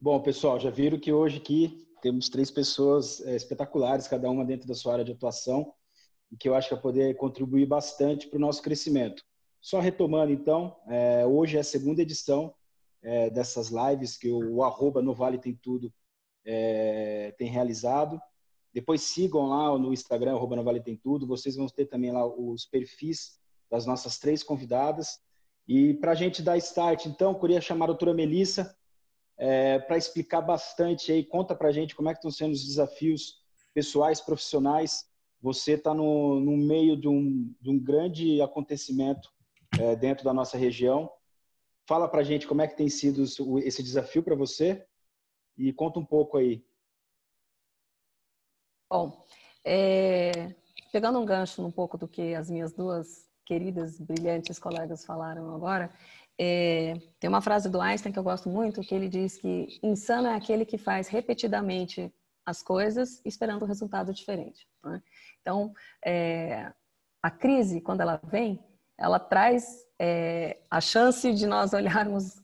Bom, pessoal, já viram que hoje aqui temos três pessoas espetaculares, cada uma dentro da sua área de atuação, e que eu acho que vai poder contribuir bastante para o nosso crescimento. Só retomando, então, hoje é a segunda edição dessas lives que o arroba no Vale Tem Tudo tem realizado. Depois sigam lá no Instagram, arroba no Vale Tem Tudo. Vocês vão ter também lá os perfis das nossas três convidadas. E para a gente dar start, então, eu queria chamar a doutora Melissa para explicar bastante aí, conta para a gente como é que estão sendo os desafios pessoais, profissionais. Você está no meio de um grande acontecimento dentro da nossa região. Fala para a gente como é que tem sido esse desafio para você e conta um pouco aí. Bom, pegando um gancho um pouco do que as minhas duas queridas, brilhantes colegas falaram agora, tem uma frase do Einstein que eu gosto muito, que ele diz que insano é aquele que faz repetidamente as coisas esperando um resultado diferente, né? Então, a crise, quando ela vem, ela traz a chance de nós olharmos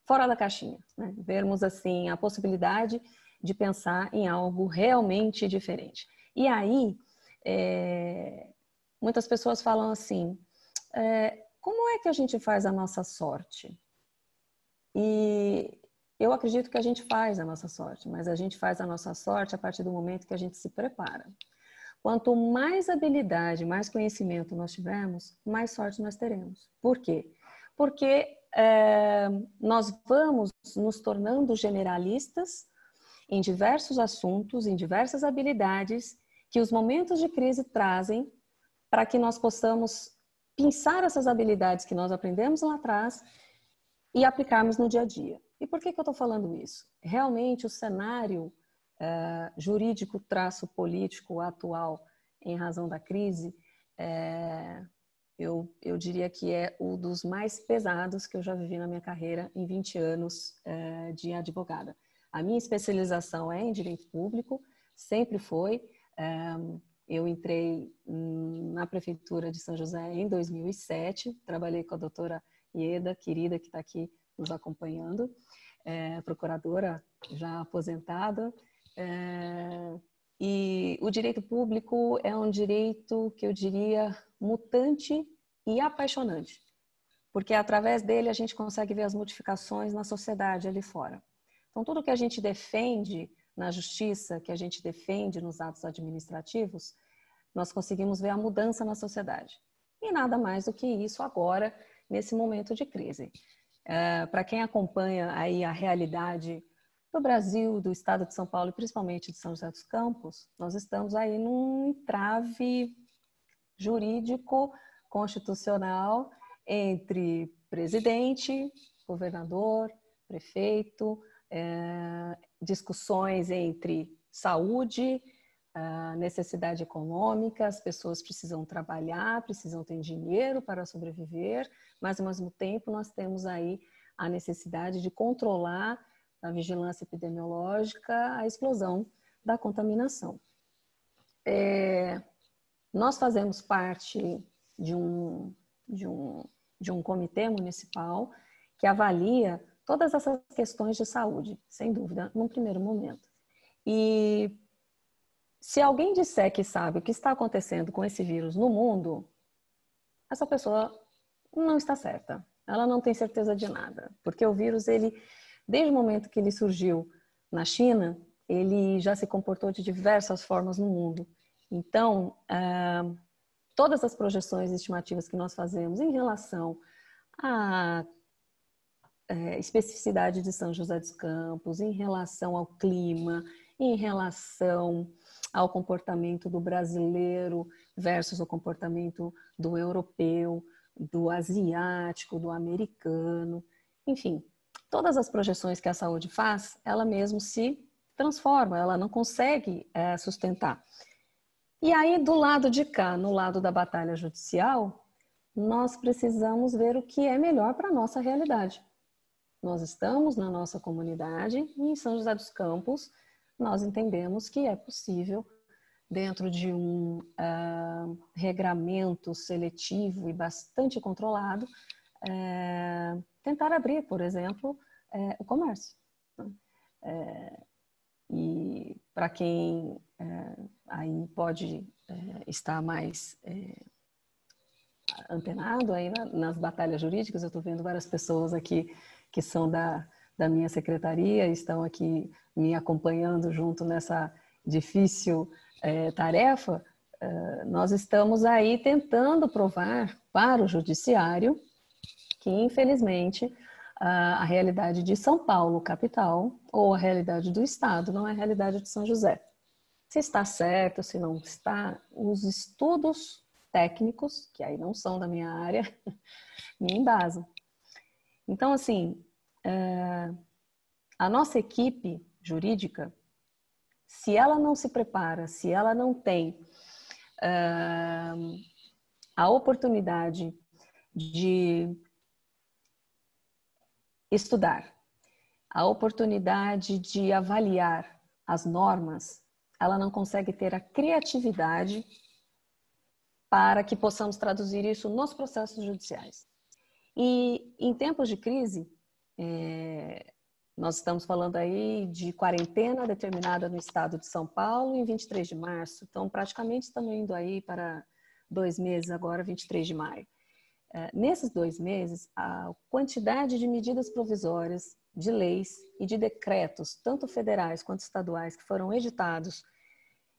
fora da caixinha, né? Vermos assim a possibilidade de pensar em algo realmente diferente. E aí, muitas pessoas falam assim, como é que a gente faz a nossa sorte? E eu acredito que a gente faz a nossa sorte, mas a gente faz a nossa sorte a partir do momento que a gente se prepara. Quanto mais habilidade, mais conhecimento nós tivermos, mais sorte nós teremos. Por quê? Porque nós vamos nos tornando generalistas em diversos assuntos, em diversas habilidades que os momentos de crise trazem para que nós possamos pensar essas habilidades que nós aprendemos lá atrás e aplicarmos no dia a dia. E por que eu estou falando isso? Realmente o cenário jurídico traço político atual em razão da crise, eu diria que é um dos mais pesados que eu já vivi na minha carreira em 20 anos de advogada. A minha especialização é em direito público, sempre foi. Eu entrei na Prefeitura de São José em 2007, trabalhei com a doutora Ieda, querida, que está aqui nos acompanhando, procuradora já aposentada. E o direito público é um direito que eu diria mutante e apaixonante, porque através dele a gente consegue ver as modificações na sociedade ali fora. Então, tudo que a gente defende na justiça, que a gente defende nos atos administrativos, nós conseguimos ver a mudança na sociedade. E nada mais do que isso agora, nesse momento de crise. Para quem acompanha aí a realidade do Brasil, do estado de São Paulo e principalmente de São José dos Campos, nós estamos aí num entrave jurídico, constitucional, entre presidente, governador, prefeito, discussões entre saúde, necessidade econômica, as pessoas precisam trabalhar, precisam ter dinheiro para sobreviver, mas ao mesmo tempo nós temos aí a necessidade de controlar a vigilância epidemiológica, a explosão da contaminação. Nós fazemos parte de um comitê municipal que avalia todas essas questões de saúde, sem dúvida, num primeiro momento. E se alguém disser que sabe o que está acontecendo com esse vírus no mundo, essa pessoa não está certa. Ela não tem certeza de nada. Porque o vírus, desde o momento que ele surgiu na China, ele já se comportou de diversas formas no mundo. Então, todas as projeções estimativas que nós fazemos em relação à especificidade de São José dos Campos, em relação ao clima, em relação ao comportamento do brasileiro versus o comportamento do europeu, do asiático, do americano, enfim, todas as projeções que a saúde faz, ela mesmo se transforma, ela não consegue sustentar. E aí, do lado de cá, no lado da batalha judicial, nós precisamos ver o que é melhor para a nossa realidade. Nós estamos na nossa comunidade e em São José dos Campos nós entendemos que é possível, dentro de um regramento seletivo e bastante controlado, tentar abrir, por exemplo, o comércio. E para quem aí pode estar mais antenado aí nas batalhas jurídicas, eu estou vendo várias pessoas aqui que são da minha secretaria, estão aqui me acompanhando junto nessa difícil tarefa. Nós estamos aí tentando provar para o judiciário que, infelizmente, a realidade de São Paulo, capital, ou a realidade do Estado, não é a realidade de São José. Se está certo, se não está, os estudos técnicos, que aí não são da minha área, me embasam. Então, assim, a nossa equipe jurídica, se ela não se prepara, se ela não tem a oportunidade de estudar, a oportunidade de avaliar as normas, ela não consegue ter a criatividade para que possamos traduzir isso nos processos judiciais. E em tempos de crise, nós estamos falando aí de quarentena determinada no estado de São Paulo em 23 de março, então praticamente estamos indo aí para 2 meses agora, 23 de maio. Nesses 2 meses, a quantidade de medidas provisórias, de leis e de decretos, tanto federais quanto estaduais, que foram editados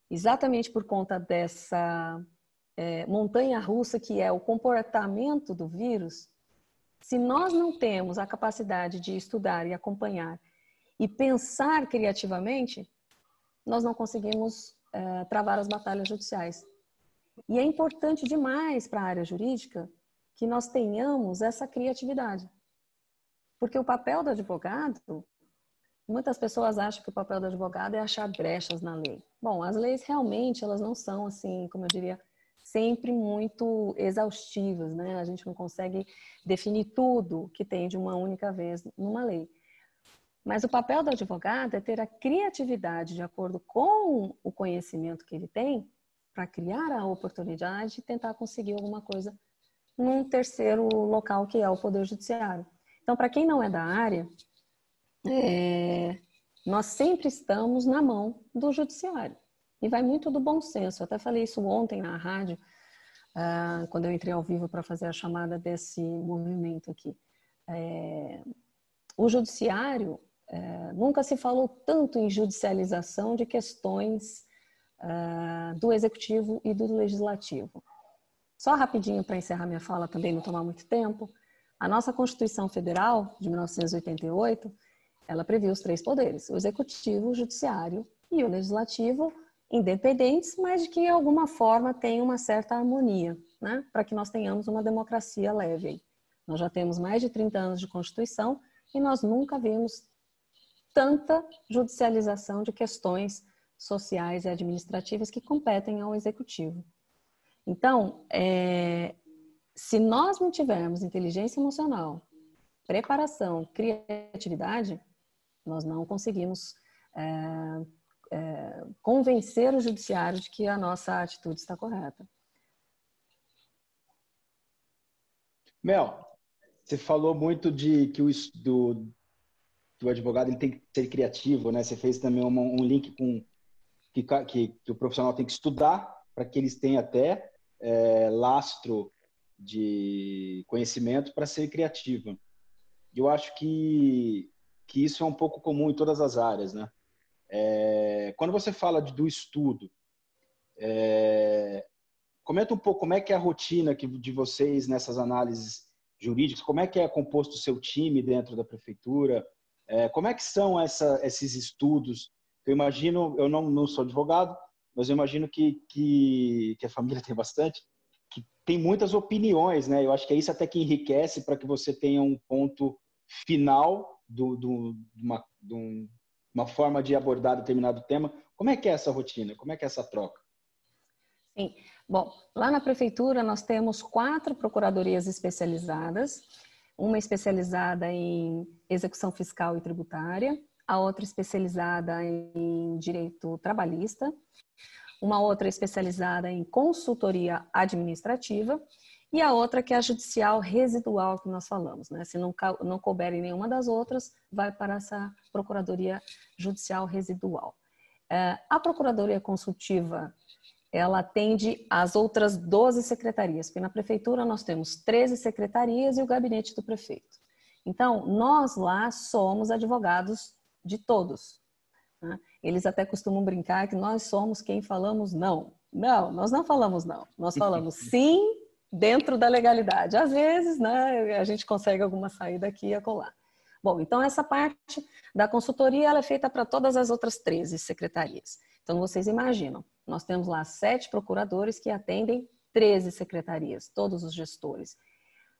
exatamente por conta dessa montanha-russa que é o comportamento do vírus, se nós não temos a capacidade de estudar e acompanhar e pensar criativamente, nós não conseguimos travar as batalhas judiciais. E é importante demais para a área jurídica que nós tenhamos essa criatividade. Porque o papel do advogado, muitas pessoas acham que o papel do advogado é achar brechas na lei. Bom, as leis realmente, elas não são assim, como eu diria, sempre muito exaustivas, né? A gente não consegue definir tudo que tem de uma única vez numa lei. Mas o papel do advogado é ter a criatividade de acordo com o conhecimento que ele tem para criar a oportunidade e tentar conseguir alguma coisa num terceiro local que é o Poder Judiciário. Então, para quem não é da área, nós sempre estamos na mão do Judiciário. E vai muito do bom senso. Eu até falei isso ontem na rádio, quando eu entrei ao vivo para fazer a chamada desse movimento aqui. O Judiciário, nunca se falou tanto em judicialização de questões do Executivo e do Legislativo. Só rapidinho para encerrar minha fala também, não tomar muito tempo, a nossa Constituição Federal, de 1988, ela previu os 3 poderes, o Executivo, o Judiciário e o Legislativo, independentes, mas de que de alguma forma tem uma certa harmonia, né? Para que nós tenhamos uma democracia leve. Nós já temos mais de 30 anos de Constituição e nós nunca vimos tanta judicialização de questões sociais e administrativas que competem ao Executivo. Então, se nós não tivermos inteligência emocional, preparação, criatividade, nós não conseguimos convencer o judiciário de que a nossa atitude está correta. Mel, você falou muito de que do advogado ele tem que ser criativo, né? Você fez também um link com que o profissional tem que estudar para que eles tenham até lastro de conhecimento para ser criativo. Eu acho que isso é um pouco comum em todas as áreas, né? Quando você fala do estudo, comenta um pouco como é que é a rotina de vocês nessas análises jurídicas, como é que é composto o seu time dentro da prefeitura, como é que são esses estudos? Eu imagino, eu não sou advogado, mas eu imagino que a família tem bastante, que tem muitas opiniões, né? Eu acho que é isso até que enriquece para que você tenha um ponto final de uma forma de abordar determinado tema. Como é que é essa rotina? Como é que é essa troca? Sim. Bom, lá na prefeitura nós temos 4 procuradorias especializadas, uma especializada em execução fiscal e tributária, a outra especializada em direito trabalhista, uma outra especializada em consultoria administrativa E a outra que é a judicial residual que nós falamos, né? Se não couber em nenhuma das outras, vai para essa Procuradoria Judicial Residual. A Procuradoria Consultiva, ela atende as outras 12 secretarias, porque na Prefeitura nós temos 13 secretarias e o gabinete do prefeito. Então, nós lá somos advogados de todos, né? Eles até costumam brincar que nós somos quem falamos não. Não, nós não falamos não. Nós falamos sim dentro da legalidade. Às vezes, né, a gente consegue alguma saída aqui e acolá. Bom, então essa parte da consultoria ela é feita para todas as outras 13 secretarias. Então, vocês imaginam, nós temos lá 7 procuradores que atendem 13 secretarias, todos os gestores.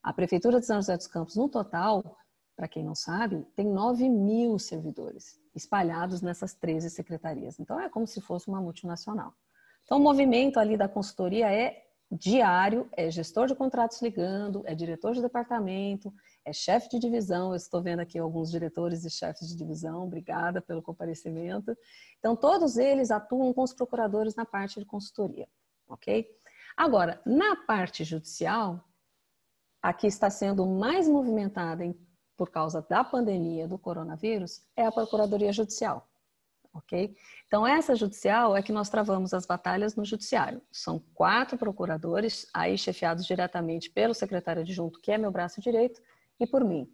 A Prefeitura de São José dos Campos, no total, para quem não sabe, tem 9.000 servidores espalhados nessas 13 secretarias. Então, é como se fosse uma multinacional. Então, o movimento ali da consultoria é diário, é gestor de contratos ligando, é diretor de departamento, é chefe de divisão. Eu estou vendo aqui alguns diretores e chefes de divisão, obrigada pelo comparecimento. Então, todos eles atuam com os procuradores na parte de consultoria, ok? Agora, na parte judicial, a que está sendo mais movimentada por causa da pandemia do coronavírus é a Procuradoria Judicial, ok? Então, essa judicial é que nós travamos as batalhas no judiciário. São 4 procuradores, aí chefiados diretamente pelo secretário adjunto, que é meu braço direito, e por mim.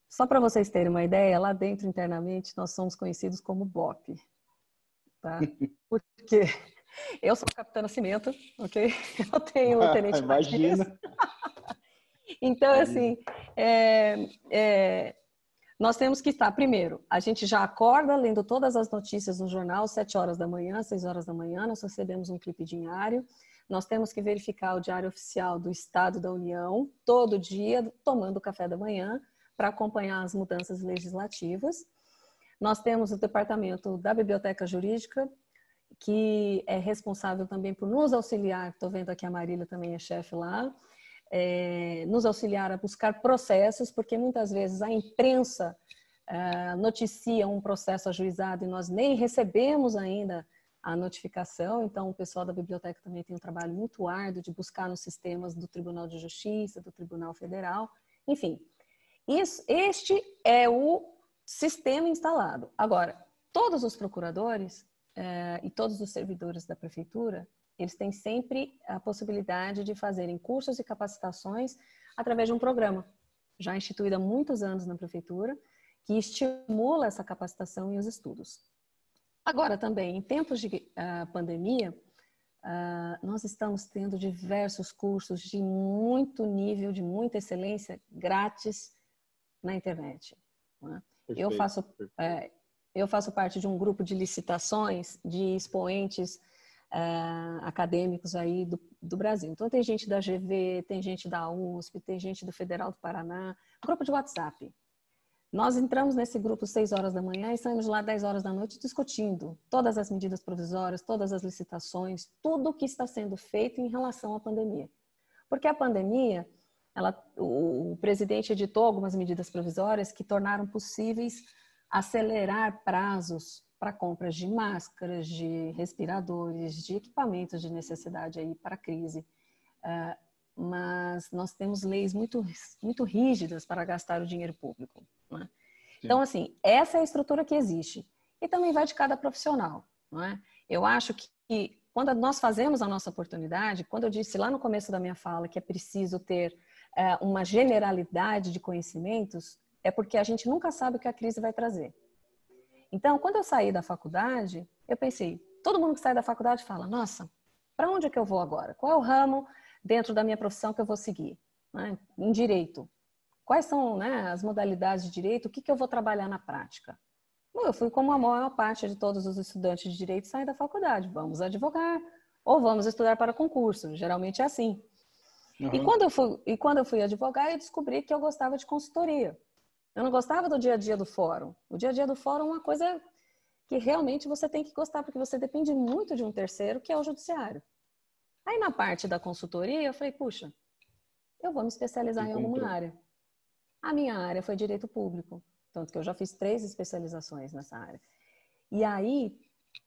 Só para vocês terem uma ideia, lá dentro, internamente, nós somos conhecidos como BOP, tá? Porque eu sou a Capitã Nascimento, ok? Eu tenho o Tenente Matias. Imagina. Então, assim, nós temos que estar, primeiro, a gente já acorda lendo todas as notícias no jornal, 7 horas da manhã, 6 horas da manhã, nós recebemos um clipe diário, nós temos que verificar o Diário Oficial do Estado da União, todo dia, tomando café da manhã, para acompanhar as mudanças legislativas. Nós temos o departamento da Biblioteca Jurídica, que é responsável também por nos auxiliar, estou vendo aqui a Marília também é chefe lá, nos auxiliar a buscar processos, porque muitas vezes a imprensa noticia um processo ajuizado e nós nem recebemos ainda a notificação, então o pessoal da biblioteca também tem um trabalho muito árduo de buscar nos sistemas do Tribunal de Justiça, do Tribunal Federal, enfim. Este é o sistema instalado. Agora, todos os procuradores e todos os servidores da prefeitura, eles têm sempre a possibilidade de fazerem cursos e capacitações através de um programa, já instituído há muitos anos na prefeitura, que estimula essa capacitação e os estudos. Agora também, em tempos de pandemia, nós estamos tendo diversos cursos de muito nível, de muita excelência, grátis na internet, né? Eu faço parte de um grupo de licitações de expoentes acadêmicos aí do Brasil. Então, tem gente da GV, tem gente da USP, tem gente do Federal do Paraná, grupo de WhatsApp. Nós entramos nesse grupo 6 horas da manhã e saímos lá 10 horas da noite discutindo todas as medidas provisórias, todas as licitações, tudo o que está sendo feito em relação à pandemia. Porque a pandemia, o presidente editou algumas medidas provisórias que tornaram possíveis acelerar prazos para compras de máscaras, de respiradores, de equipamentos de necessidade aí para a crise. Mas nós temos leis muito, muito rígidas para gastar o dinheiro público, né? Então, assim, essa é a estrutura que existe. E também vai de cada profissional, não é? Eu acho que quando nós fazemos a nossa oportunidade, quando eu disse lá no começo da minha fala que é preciso ter uma generalidade de conhecimentos, é porque a gente nunca sabe o que a crise vai trazer. Então, quando eu saí da faculdade, eu pensei, todo mundo que sai da faculdade fala, nossa, para onde é que eu vou agora? Qual é o ramo dentro da minha profissão que eu vou seguir, né? Em direito. Quais são, né, as modalidades de direito? O que eu vou trabalhar na prática? Bom, eu fui como a maior parte de todos os estudantes de direito saem da faculdade. Vamos advogar ou vamos estudar para concurso. Geralmente é assim. Uhum. E quando eu fui advogar, eu descobri que eu gostava de consultoria. Eu não gostava do dia a dia do fórum. O dia a dia do fórum é uma coisa que realmente você tem que gostar, porque você depende muito de um terceiro, que é o judiciário. Aí na parte da consultoria, eu falei, puxa, eu vou me especializar em alguma área. A minha área foi direito público, tanto que eu já fiz 3 especializações nessa área. E aí,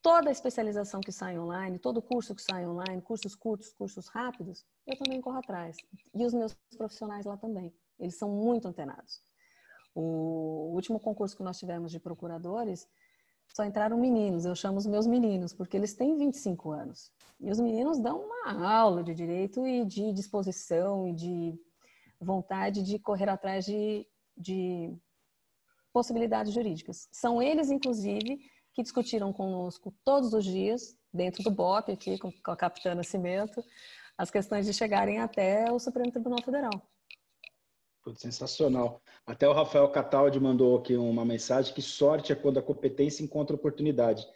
toda a especialização que sai online, todo curso que sai online, cursos curtos, cursos rápidos, eu também corro atrás. E os meus profissionais lá também. Eles são muito antenados. O último concurso que nós tivemos de procuradores, só entraram meninos. Eu chamo os meus meninos, porque eles têm 25 anos. E os meninos dão uma aula de direito e de disposição e de vontade de correr atrás de possibilidades jurídicas. São eles, inclusive, que discutiram conosco todos os dias, dentro do BOP, aqui com a capitã Nascimento, as questões de chegarem até o Supremo Tribunal Federal. Putz, sensacional. Até o Rafael Cataldi mandou aqui uma mensagem que sorte é quando a competência encontra oportunidade.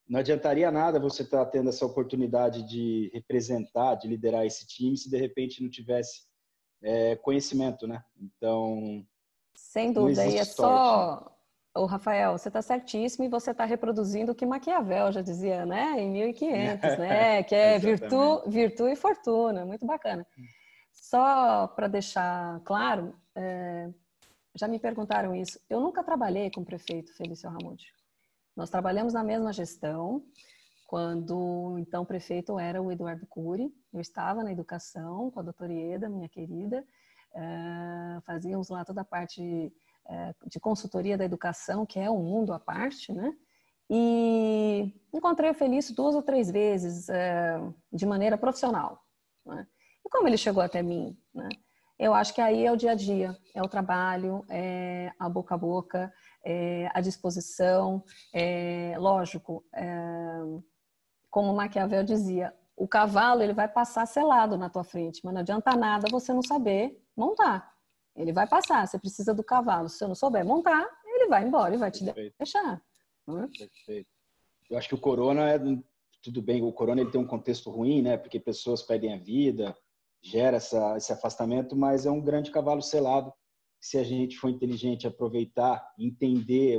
Não adiantaria nada você estar tendo essa oportunidade de representar, de liderar esse time, se de repente não tivesse conhecimento, né? Então, sem não dúvida. E é existe sorte. só... O Rafael, você está certíssimo e você está reproduzindo o que Maquiavel já dizia, né? Em 1500, né? Que é virtude e fortuna. Muito bacana. Só para deixar claro, já me perguntaram isso. Eu nunca trabalhei com o prefeito Felício Ramute. Nós trabalhamos na mesma gestão, quando então o prefeito era o Eduardo Cury. Eu estava na educação com a doutora Ieda, minha querida. Fazíamos lá toda a parte de consultoria da educação, que é um mundo à parte, né? E encontrei o Felício 2 ou 3 vezes de maneira profissional, né? E como ele chegou até mim, né? Eu acho que aí é o dia a dia, é o trabalho, é a boca a boca, é a disposição, lógico, como Maquiavel dizia, o cavalo ele vai passar selado na tua frente, mas não adianta nada você não saber montar. Ele vai passar, você precisa do cavalo. Se você não souber montar, ele vai embora e vai te deixar. Perfeito. Eu acho que o corona tudo bem, o corona ele tem um contexto ruim, né? Porque pessoas perdem a vida, gera esse afastamento, mas é um grande cavalo selado. Se a gente for inteligente, aproveitar, entender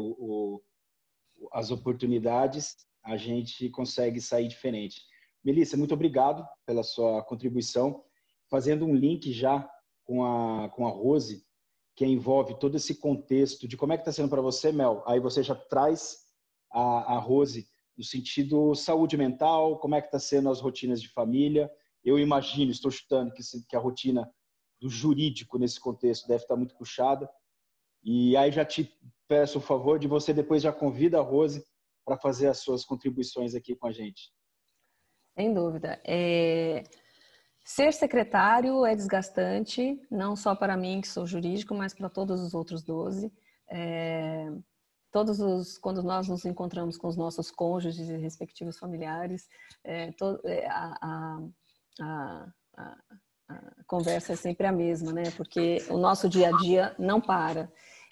as oportunidades, a gente consegue sair diferente. Melissa, muito obrigado pela sua contribuição. Fazendo um link já com a Rose, que envolve todo esse contexto de como é que está sendo para você, Mel. Aí você já traz a Rose no sentido saúde mental, como é que está sendo as rotinas de família. Eu imagino, estou chutando, que a rotina do jurídico nesse contexto deve estar muito puxada. E aí já te peço o favor de você depois já convida a Rose para fazer as suas contribuições aqui com a gente. Sem dúvida. Ser secretário é desgastante, não só para mim, que sou jurídico, mas para todos os outros 12. Quando nós nos encontramos com os nossos cônjuges e respectivos familiares, a conversa é sempre a mesma, né? Porque o nosso dia a dia não para.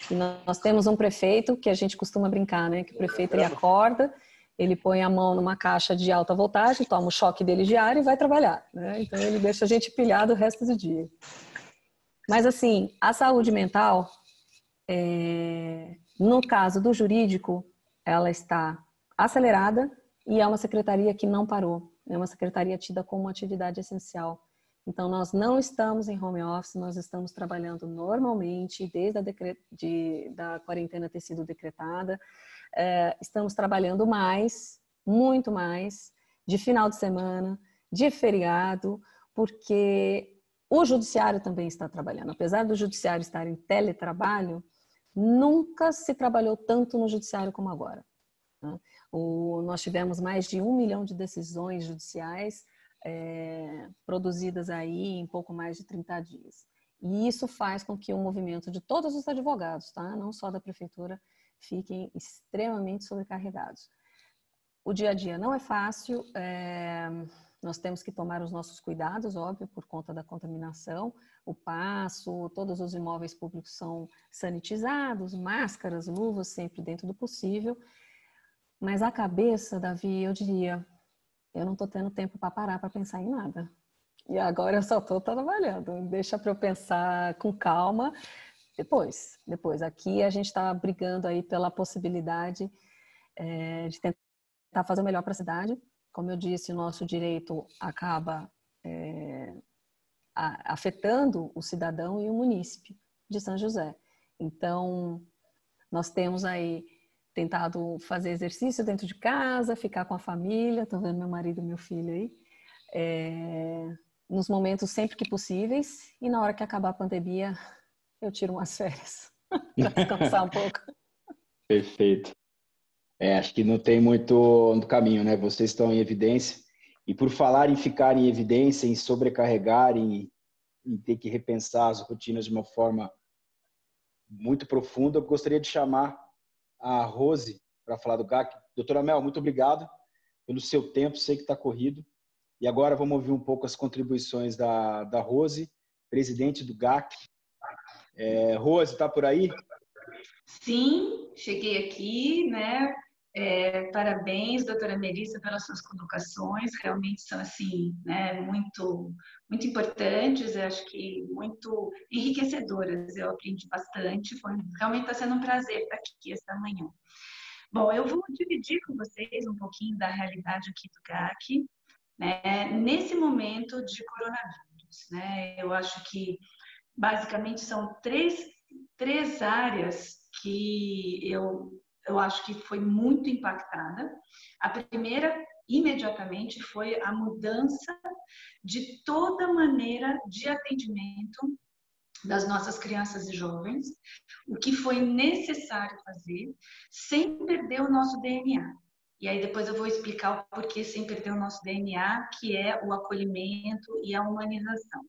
E nós temos um prefeito que a gente costuma brincar, né? Que o prefeito ele acorda, ele põe a mão numa caixa de alta voltagem, toma o choque dele diário e vai trabalhar, né? Então ele deixa a gente pilhado o resto do dia. Mas assim, a saúde mental, no caso do jurídico, ela está acelerada e é uma secretaria que não parou. É uma secretaria tida como uma atividade essencial. Então, nós não estamos em home office, nós estamos trabalhando normalmente, desde da quarentena ter sido decretada. Estamos trabalhando mais, muito mais, de final de semana, de feriado, porque o judiciário também está trabalhando. Apesar do judiciário estar em teletrabalho, nunca se trabalhou tanto no judiciário como agora, né? Nós tivemos mais de 1 milhão de decisões judiciais produzidas aí em pouco mais de 30 dias. E isso faz com que o movimento de todos os advogados, tá? Não só da prefeitura, fiquem extremamente sobrecarregados. O dia a dia não é fácil, nós temos que tomar os nossos cuidados, óbvio, por conta da contaminação. O passo, todos os imóveis públicos são sanitizados, máscaras, luvas, sempre dentro do possível. Mas a cabeça, Davi, eu diria, eu não estou tendo tempo para parar para pensar em nada. E agora eu só estou trabalhando. Deixa para eu pensar com calma. Depois. Aqui a gente está brigando aí pela possibilidade de tentar fazer o melhor para a cidade. Como eu disse, o nosso direito acaba afetando o cidadão e o munícipe de São José. Então, nós temos aí tentado fazer exercício dentro de casa, ficar com a família, tô vendo meu marido e meu filho aí, nos momentos sempre que possíveis, e na hora que acabar a pandemia, eu tiro umas férias para descansar um pouco. Perfeito. Acho que não tem muito no caminho, né? Vocês estão em evidência. E por falar em ficar em evidência, em sobrecarregar, em ter que repensar as rotinas de uma forma muito profunda, eu gostaria de chamar a Rose para falar do GAC. Doutora Mel, muito obrigado pelo seu tempo, sei que está corrido. E agora vamos ouvir um pouco as contribuições da Rose, presidente do GAC. Rose, está por aí? Sim, cheguei aqui, né? Parabéns, doutora Melissa, pelas suas colocações, realmente são assim, né, muito importantes, eu acho que muito enriquecedoras, eu aprendi bastante, realmente está sendo um prazer estar aqui esta manhã. Bom, eu vou dividir com vocês um pouquinho da realidade aqui do GAC, né, nesse momento de coronavírus, né, eu acho que basicamente são três áreas que eu acho que foi muito impactada. A primeira, imediatamente, foi a mudança de toda a maneira de atendimento das nossas crianças e jovens, o que foi necessário fazer sem perder o nosso DNA. E aí depois eu vou explicar o porquê sem perder o nosso DNA, que é o acolhimento e a humanização.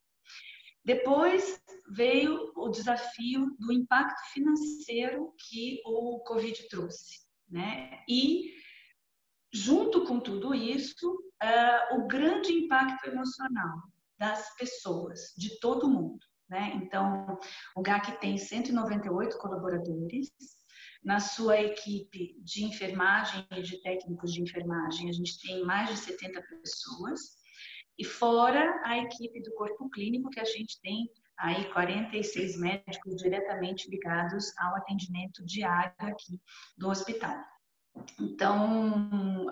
Depois veio o desafio do impacto financeiro que o Covid trouxe, né? E, junto com tudo isso, o grande impacto emocional das pessoas, de todo mundo, né? Então, o GAC tem 198 colaboradores. Na sua equipe de enfermagem e de técnicos de enfermagem, a gente tem mais de 70 pessoas. E fora a equipe do corpo clínico, que a gente tem aí 46 médicos diretamente ligados ao atendimento diário aqui do hospital. Então,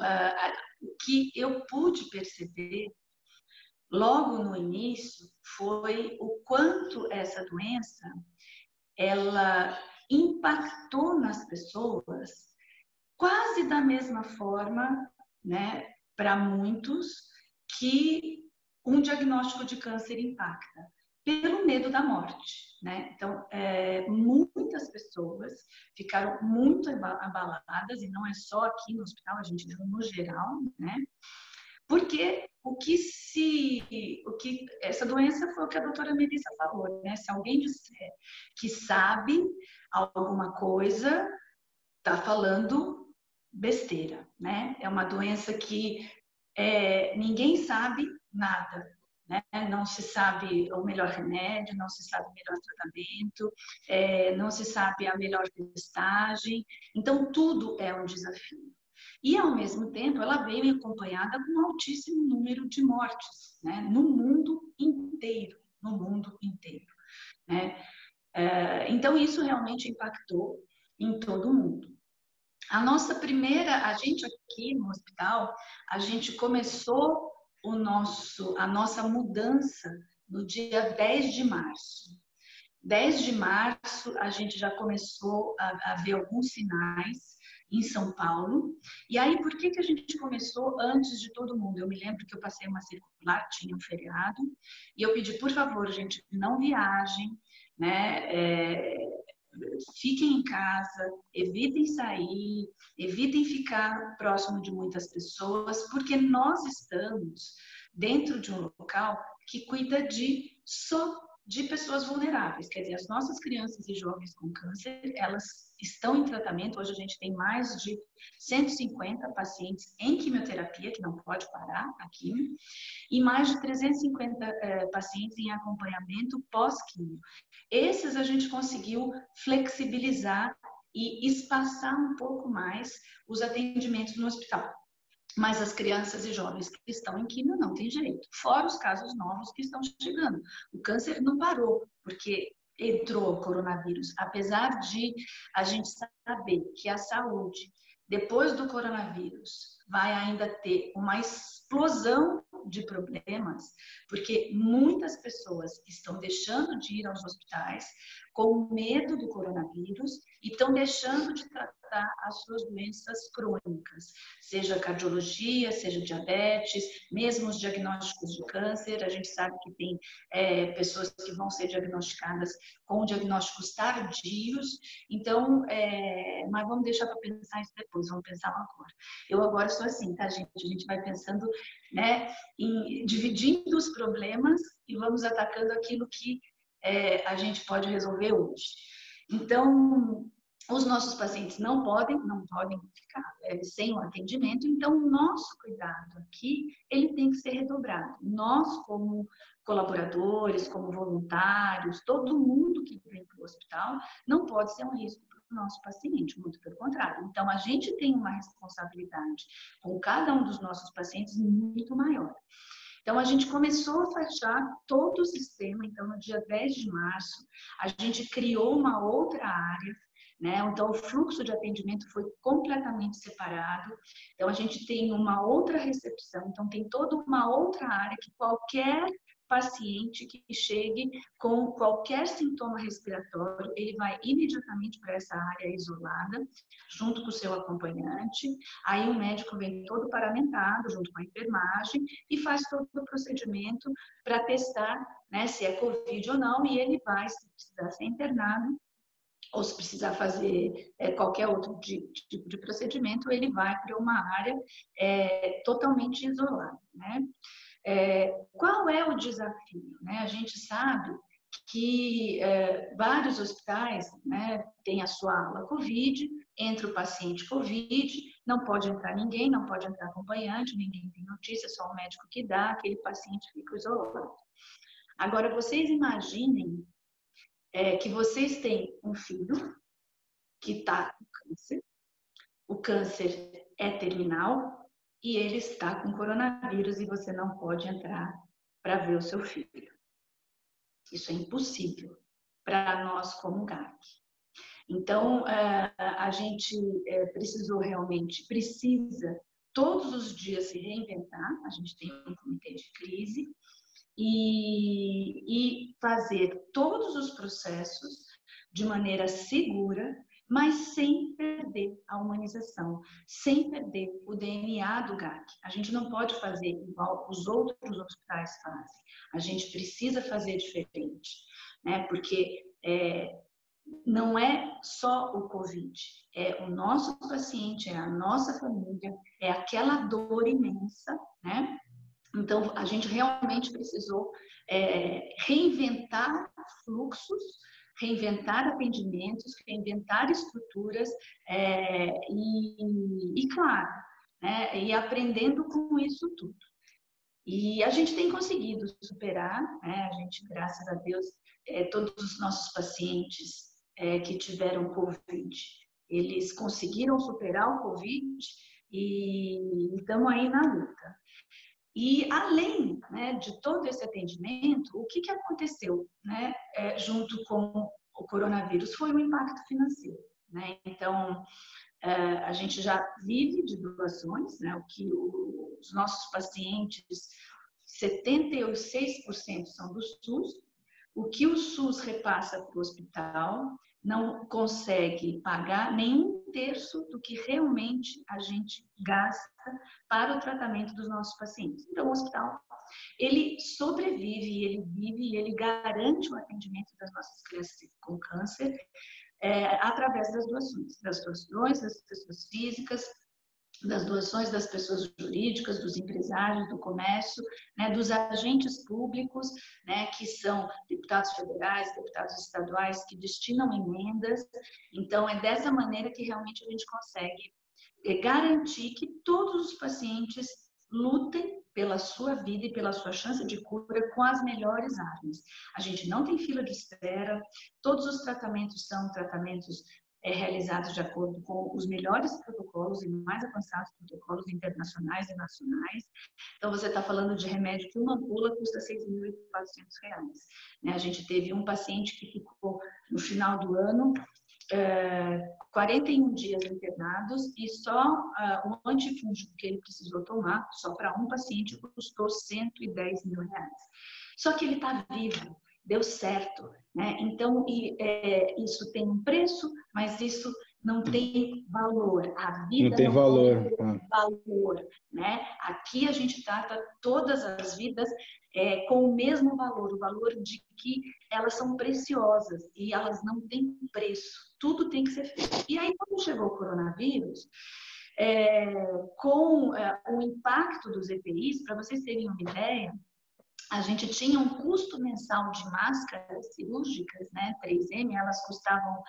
o que eu pude perceber logo no início foi o quanto essa doença ela impactou nas pessoas quase da mesma forma, né, para muitos, que um diagnóstico de câncer impacta, pelo medo da morte, né? Então, muitas pessoas ficaram muito abaladas, e não é só aqui no hospital, a gente viu no geral, né? Porque essa doença foi o que a doutora Melissa falou, né? Se alguém disser que sabe alguma coisa, tá falando besteira, né? É uma doença que ninguém sabe nada, né? Não se sabe o melhor remédio, não se sabe o melhor tratamento, não se sabe a melhor testagem. Então, tudo é um desafio. E, ao mesmo tempo, ela veio acompanhada com um altíssimo número de mortes, né? No mundo inteiro, né? Então, isso realmente impactou em todo mundo. A gente aqui no hospital, a gente começou a nossa mudança no dia 10 de março. 10 de março, a gente já começou a ver alguns sinais em São Paulo. E aí, por que a gente começou antes de todo mundo? Eu me lembro que eu passei uma circular, tinha um feriado, e eu pedi, por favor, gente, não viajem, né? Fiquem em casa, evitem sair, evitem ficar próximo de muitas pessoas, porque nós estamos dentro de um local que cuida só de pessoas vulneráveis, quer dizer, as nossas crianças e jovens com câncer, elas estão em tratamento. Hoje a gente tem mais de 150 pacientes em quimioterapia, que não pode parar a quimio, e mais de 350 pacientes em acompanhamento pós-quimio. Esses a gente conseguiu flexibilizar e espaçar um pouco mais os atendimentos no hospital. Mas as crianças e jovens que estão em quimio não tem jeito. Fora os casos novos que estão chegando. O câncer não parou, porque entrou o coronavírus. Apesar de a gente saber que a saúde, depois do coronavírus, vai ainda ter uma explosão de problemas, porque muitas pessoas estão deixando de ir aos hospitais com medo do coronavírus e estão deixando de tratar tratar as suas doenças crônicas, seja cardiologia, seja diabetes, mesmo os diagnósticos de câncer. A gente sabe que tem pessoas que vão ser diagnosticadas com diagnósticos tardios. Então, mas vamos deixar para pensar isso depois, vamos pensar agora. Eu agora sou assim, tá, gente? A gente vai pensando, né, dividindo os problemas e vamos atacando aquilo que a gente pode resolver hoje. Então, os nossos pacientes não podem ficar sem o atendimento, então o nosso cuidado aqui, ele tem que ser redobrado. Nós, como colaboradores, como voluntários, todo mundo que vem para o hospital não pode ser um risco para o nosso paciente, muito pelo contrário. Então, a gente tem uma responsabilidade com cada um dos nossos pacientes muito maior. Então, a gente começou a fechar todo o sistema. Então, no dia 10 de março, a gente criou uma outra área, né? Então, o fluxo de atendimento foi completamente separado. Então, a gente tem uma outra recepção. Então, tem toda uma outra área que qualquer paciente que chegue com qualquer sintoma respiratório, ele vai imediatamente para essa área isolada, junto com o seu acompanhante. Aí o médico vem todo paramentado, junto com a enfermagem, e faz todo o procedimento para testar, né, se é Covid ou não, e ele vai, se precisar ser internado, ou se precisar fazer qualquer outro tipo de procedimento, ele vai para uma área totalmente isolada, né? Qual é o desafio, né? A gente sabe que vários hospitais, né, têm a sua ala Covid, entra o paciente Covid, não pode entrar ninguém, não pode entrar acompanhante, ninguém tem notícia, só o médico que dá, aquele paciente fica isolado. Agora, vocês imaginem que vocês têm um filho que está com câncer, o câncer é terminal e ele está com coronavírus e você não pode entrar para ver o seu filho. Isso é impossível para nós como GAC. Então, a gente precisa todos os dias se reinventar, a gente tem um comitê de crise, e fazer todos os processos de maneira segura, mas sem perder a humanização, sem perder o DNA do GAC. A gente não pode fazer igual os outros hospitais fazem. A gente precisa fazer diferente, né? Porque não é só o Covid, é o nosso paciente, é a nossa família, é aquela dor imensa, né? Então, a gente realmente precisou reinventar fluxos, reinventar atendimentos, reinventar estruturas e claro, né, e aprendendo com isso tudo. E a gente tem conseguido superar, né, a gente, graças a Deus, todos os nossos pacientes que tiveram Covid, eles conseguiram superar o Covid e estamos aí na luta. E além, né, de todo esse atendimento, o que aconteceu, né, junto com o coronavírus foi o impacto financeiro, né? Então, a gente já vive de doações, né? O que os nossos pacientes, 76% são do SUS. O que o SUS repassa para o hospital não consegue pagar nem 1/3 do que realmente a gente gasta para o tratamento dos nossos pacientes. Então, o hospital, ele sobrevive, ele vive e ele garante o atendimento das nossas crianças com câncer através das doações das pessoas físicas, das doações das pessoas jurídicas, dos empresários, do comércio, né, dos agentes públicos, né, que são deputados federais, deputados estaduais, que destinam emendas. Então, é dessa maneira que realmente a gente consegue garantir que todos os pacientes lutem pela sua vida e pela sua chance de cura com as melhores armas. A gente não tem fila de espera, todos os tratamentos são tratamentos realizados de acordo com os melhores protocolos e mais avançados protocolos internacionais e nacionais. Então, você está falando de remédio que uma ampula custa R$6.400. Né? A gente teve um paciente que ficou, no final do ano, 41 dias internados e só o antifúngico que ele precisou tomar, só para um paciente, custou R$110 mil. Só que ele está vivo. Deu certo, né? Então, isso tem um preço, mas isso não tem valor. A Não vida tem não valor. pode ter valor, né? Aqui a gente trata todas as vidas com o mesmo valor, o valor de que elas são preciosas e elas não têm preço. Tudo tem que ser feito. E aí, quando chegou o coronavírus, com o impacto dos EPIs, para vocês terem uma ideia, a gente tinha um custo mensal de máscaras cirúrgicas, né, 3M, elas custavam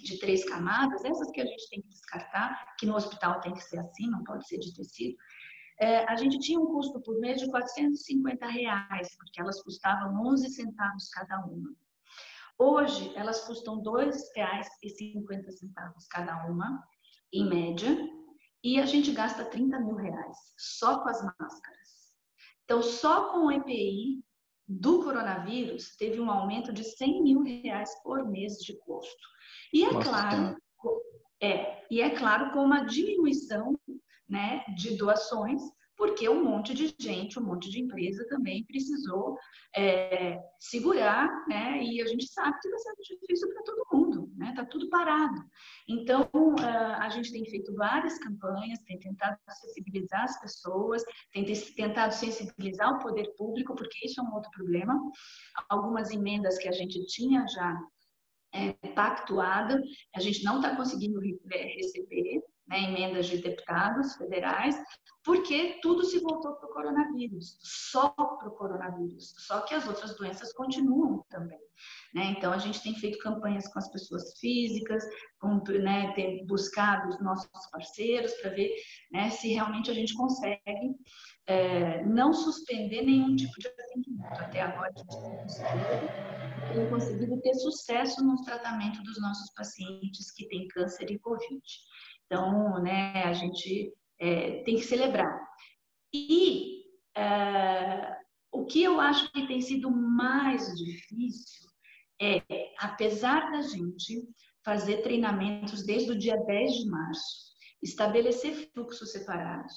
de 3 camadas, essas que a gente tem que descartar, que no hospital tem que ser assim, não pode ser de tecido. A gente tinha um custo por mês de R$450, porque elas custavam 11 centavos cada uma. Hoje, elas custam R$2,50 cada uma, em média, e a gente gasta R$30 mil só com as máscaras. Então, só com o EPI do coronavírus, teve um aumento de R$100 mil por mês de custo. E é claro, com uma diminuição, né, de doações, porque um monte de gente, um monte de empresa também precisou segurar, né? E a gente sabe que está sendo difícil para todo mundo, né? Está tudo parado. Então, a gente tem feito várias campanhas, tem tentado sensibilizar as pessoas, tem tentado sensibilizar o poder público, porque isso é um outro problema. Algumas emendas que a gente tinha já pactuada, a gente não está conseguindo receber, né, emendas de deputados federais, porque tudo se voltou para o coronavírus, só para o coronavírus, só que as outras doenças continuam também, né? Então a gente tem feito campanhas com as pessoas físicas, né, tem buscado os nossos parceiros para ver, né, se realmente a gente consegue não suspender nenhum tipo de atendimento. Até agora a gente tem conseguido ter sucesso no tratamento dos nossos pacientes que têm câncer e Covid. Então, né, a gente tem que celebrar. E o que eu acho que tem sido mais difícil apesar da gente fazer treinamentos desde o dia 10 de março, estabelecer fluxos separados,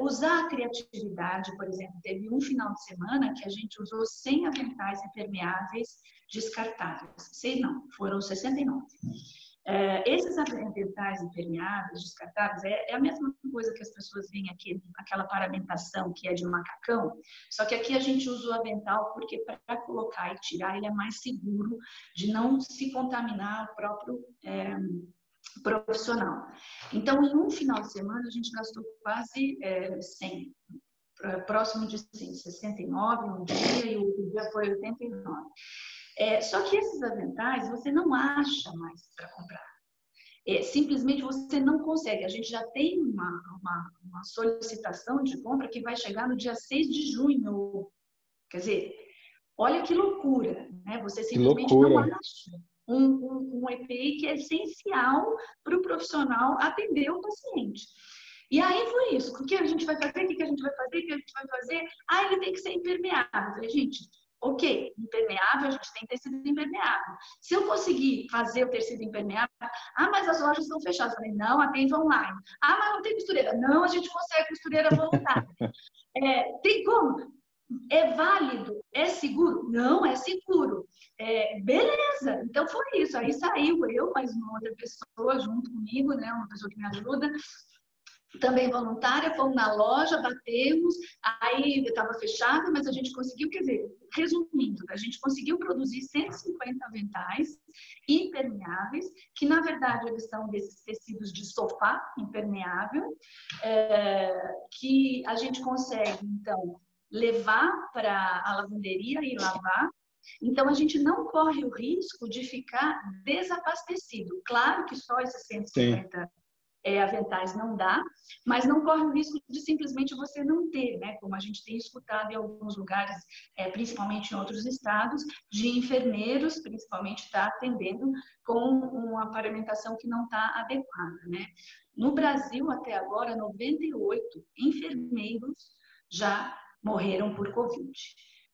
usar a criatividade, por exemplo, teve um final de semana que a gente usou 100 aventais impermeáveis descartáveis. 100 não, foram 69. Esses aventais impermeáveis descartáveis é a mesma coisa que as pessoas veem aqui, aquela paramentação que é de macacão, só que aqui a gente usa o avental porque para colocar e tirar ele é mais seguro de não se contaminar o próprio profissional. Então, em um final de semana, a gente gastou quase 100, próximo de 100, 69 um dia e o outro dia foi 89. Só que esses aventais você não acha mais para comprar. Simplesmente você não consegue. A gente já tem uma solicitação de compra que vai chegar no dia 6 de junho. Quer dizer, olha que loucura, né? Você simplesmente não acha um EPI que é essencial para o profissional atender o paciente. E aí foi isso. O que a gente vai fazer? O que a gente vai fazer? O que a gente vai fazer? Ele tem que ser impermeável. Eu falei, gente, ok, impermeável, a gente tem tecido impermeável. Se eu conseguir fazer o tecido impermeável, mas as lojas estão fechadas. Eu falei, não, atende online. Mas não tem costureira. Não, a gente consegue costureira voluntária. Tem como? É válido? É seguro? Não, é seguro. Beleza, então foi isso. Aí saiu eu, mais uma outra pessoa junto comigo, né? Uma pessoa que me ajuda, também voluntária, fomos na loja, batemos, aí estava fechada, mas a gente conseguiu, quer dizer, resumindo, a gente conseguiu produzir 150 aventais impermeáveis, que na verdade eles são desses tecidos de sofá impermeável, que a gente consegue, então, levar para a lavanderia e lavar. Então, a gente não corre o risco de ficar desabastecido. Claro que só esses 150 aventais não dá, mas não corre o risco de simplesmente você não ter, né? Como a gente tem escutado em alguns lugares, principalmente em outros estados, de enfermeiros, principalmente, estar atendendo com uma paramentação que não está adequada, né? No Brasil, até agora, 98 enfermeiros já morreram por Covid,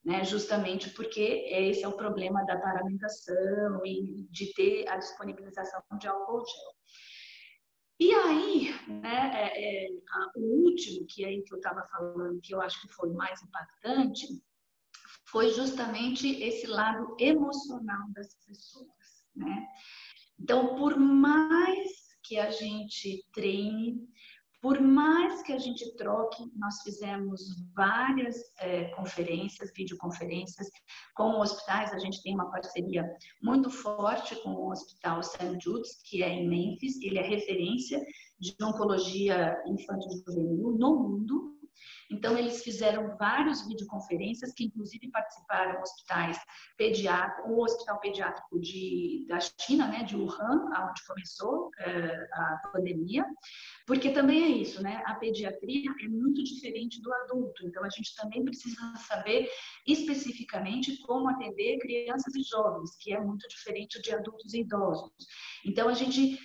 né? Justamente porque esse é o problema da paramentação e de ter a disponibilização de álcool gel. E aí, né, o último que eu estava falando, que eu acho que foi mais impactante, foi justamente esse lado emocional das pessoas, né? Então, por mais que a gente treine, por mais que a gente troque, nós fizemos várias conferências, videoconferências com hospitais. A gente tem uma parceria muito forte com o Hospital St. Jude's, que é em Memphis. Ele é referência de oncologia infanto-juvenil no mundo. Então, eles fizeram várias videoconferências, que inclusive participaram hospitais pediátricos, o Hospital Pediátrico da China, né, de Wuhan, onde começou a pandemia, porque também é isso, né? A pediatria é muito diferente do adulto, então a gente também precisa saber especificamente como atender crianças e jovens, que é muito diferente de adultos e idosos. Então a gente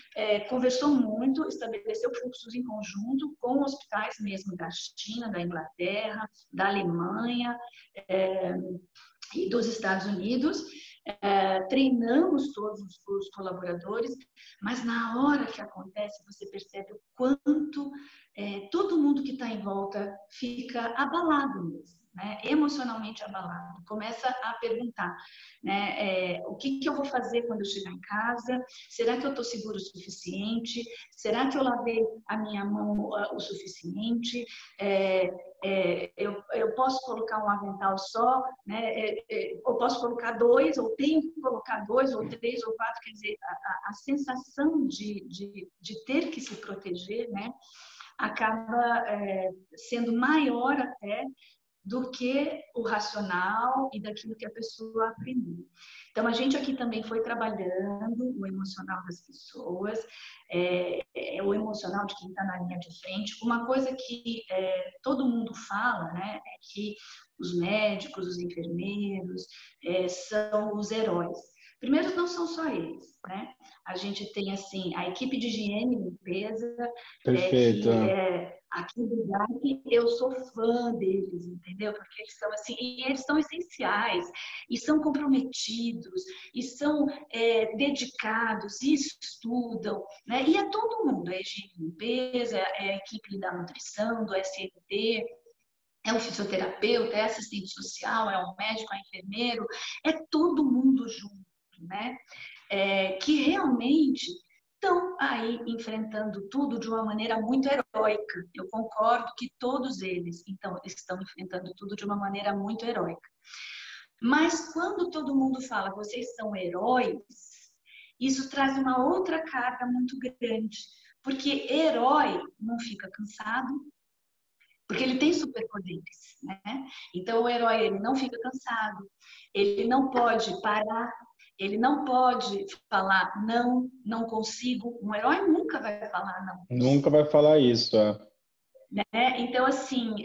conversou muito, estabeleceu fluxos em conjunto com hospitais mesmo da China, da Inglaterra, da Alemanha e dos Estados Unidos. Treinamos todos os colaboradores, mas na hora que acontece, você percebe o quanto todo mundo que está em volta fica abalado mesmo, né? Emocionalmente abalado. Começa a perguntar, né? O que eu vou fazer quando eu chegar em casa? Será que eu estou seguro o suficiente? Será que eu lavei a minha mão o suficiente? Eu posso colocar um avental só, né? Eu posso colocar 2, ou tenho que colocar 2, ou 3, ou 4, quer dizer, a sensação de ter que se proteger, né? Acaba sendo maior até do que o racional e daquilo que a pessoa aprendeu. Então, a gente aqui também foi trabalhando o emocional das pessoas, o emocional de quem está na linha de frente. Uma coisa que todo mundo fala, né, é que os médicos, os enfermeiros são os heróis. Primeiro, não são só eles, né? A gente tem, assim, a equipe de higiene e limpeza, Perfeito. aqui do GAC, eu sou fã deles, entendeu? Porque eles são assim, e eles são essenciais, e são comprometidos, e são dedicados, e estudam, né? E é todo mundo, é higiene e limpeza, é a equipe da nutrição, do SNT, é o fisioterapeuta, é assistente social, é o médico, é o enfermeiro, é todo mundo junto, né? Que realmente estão aí enfrentando tudo de uma maneira muito heróica. Eu concordo que todos eles estão enfrentando tudo de uma maneira muito heróica. Mas quando todo mundo fala vocês são heróis, isso traz uma outra carga muito grande, porque herói não fica cansado, porque ele tem superpoderes, né? Então o herói ele não fica cansado, ele não pode parar, ele não pode falar não, não consigo. Um herói nunca vai falar não. Nunca vai falar isso, né? Então assim,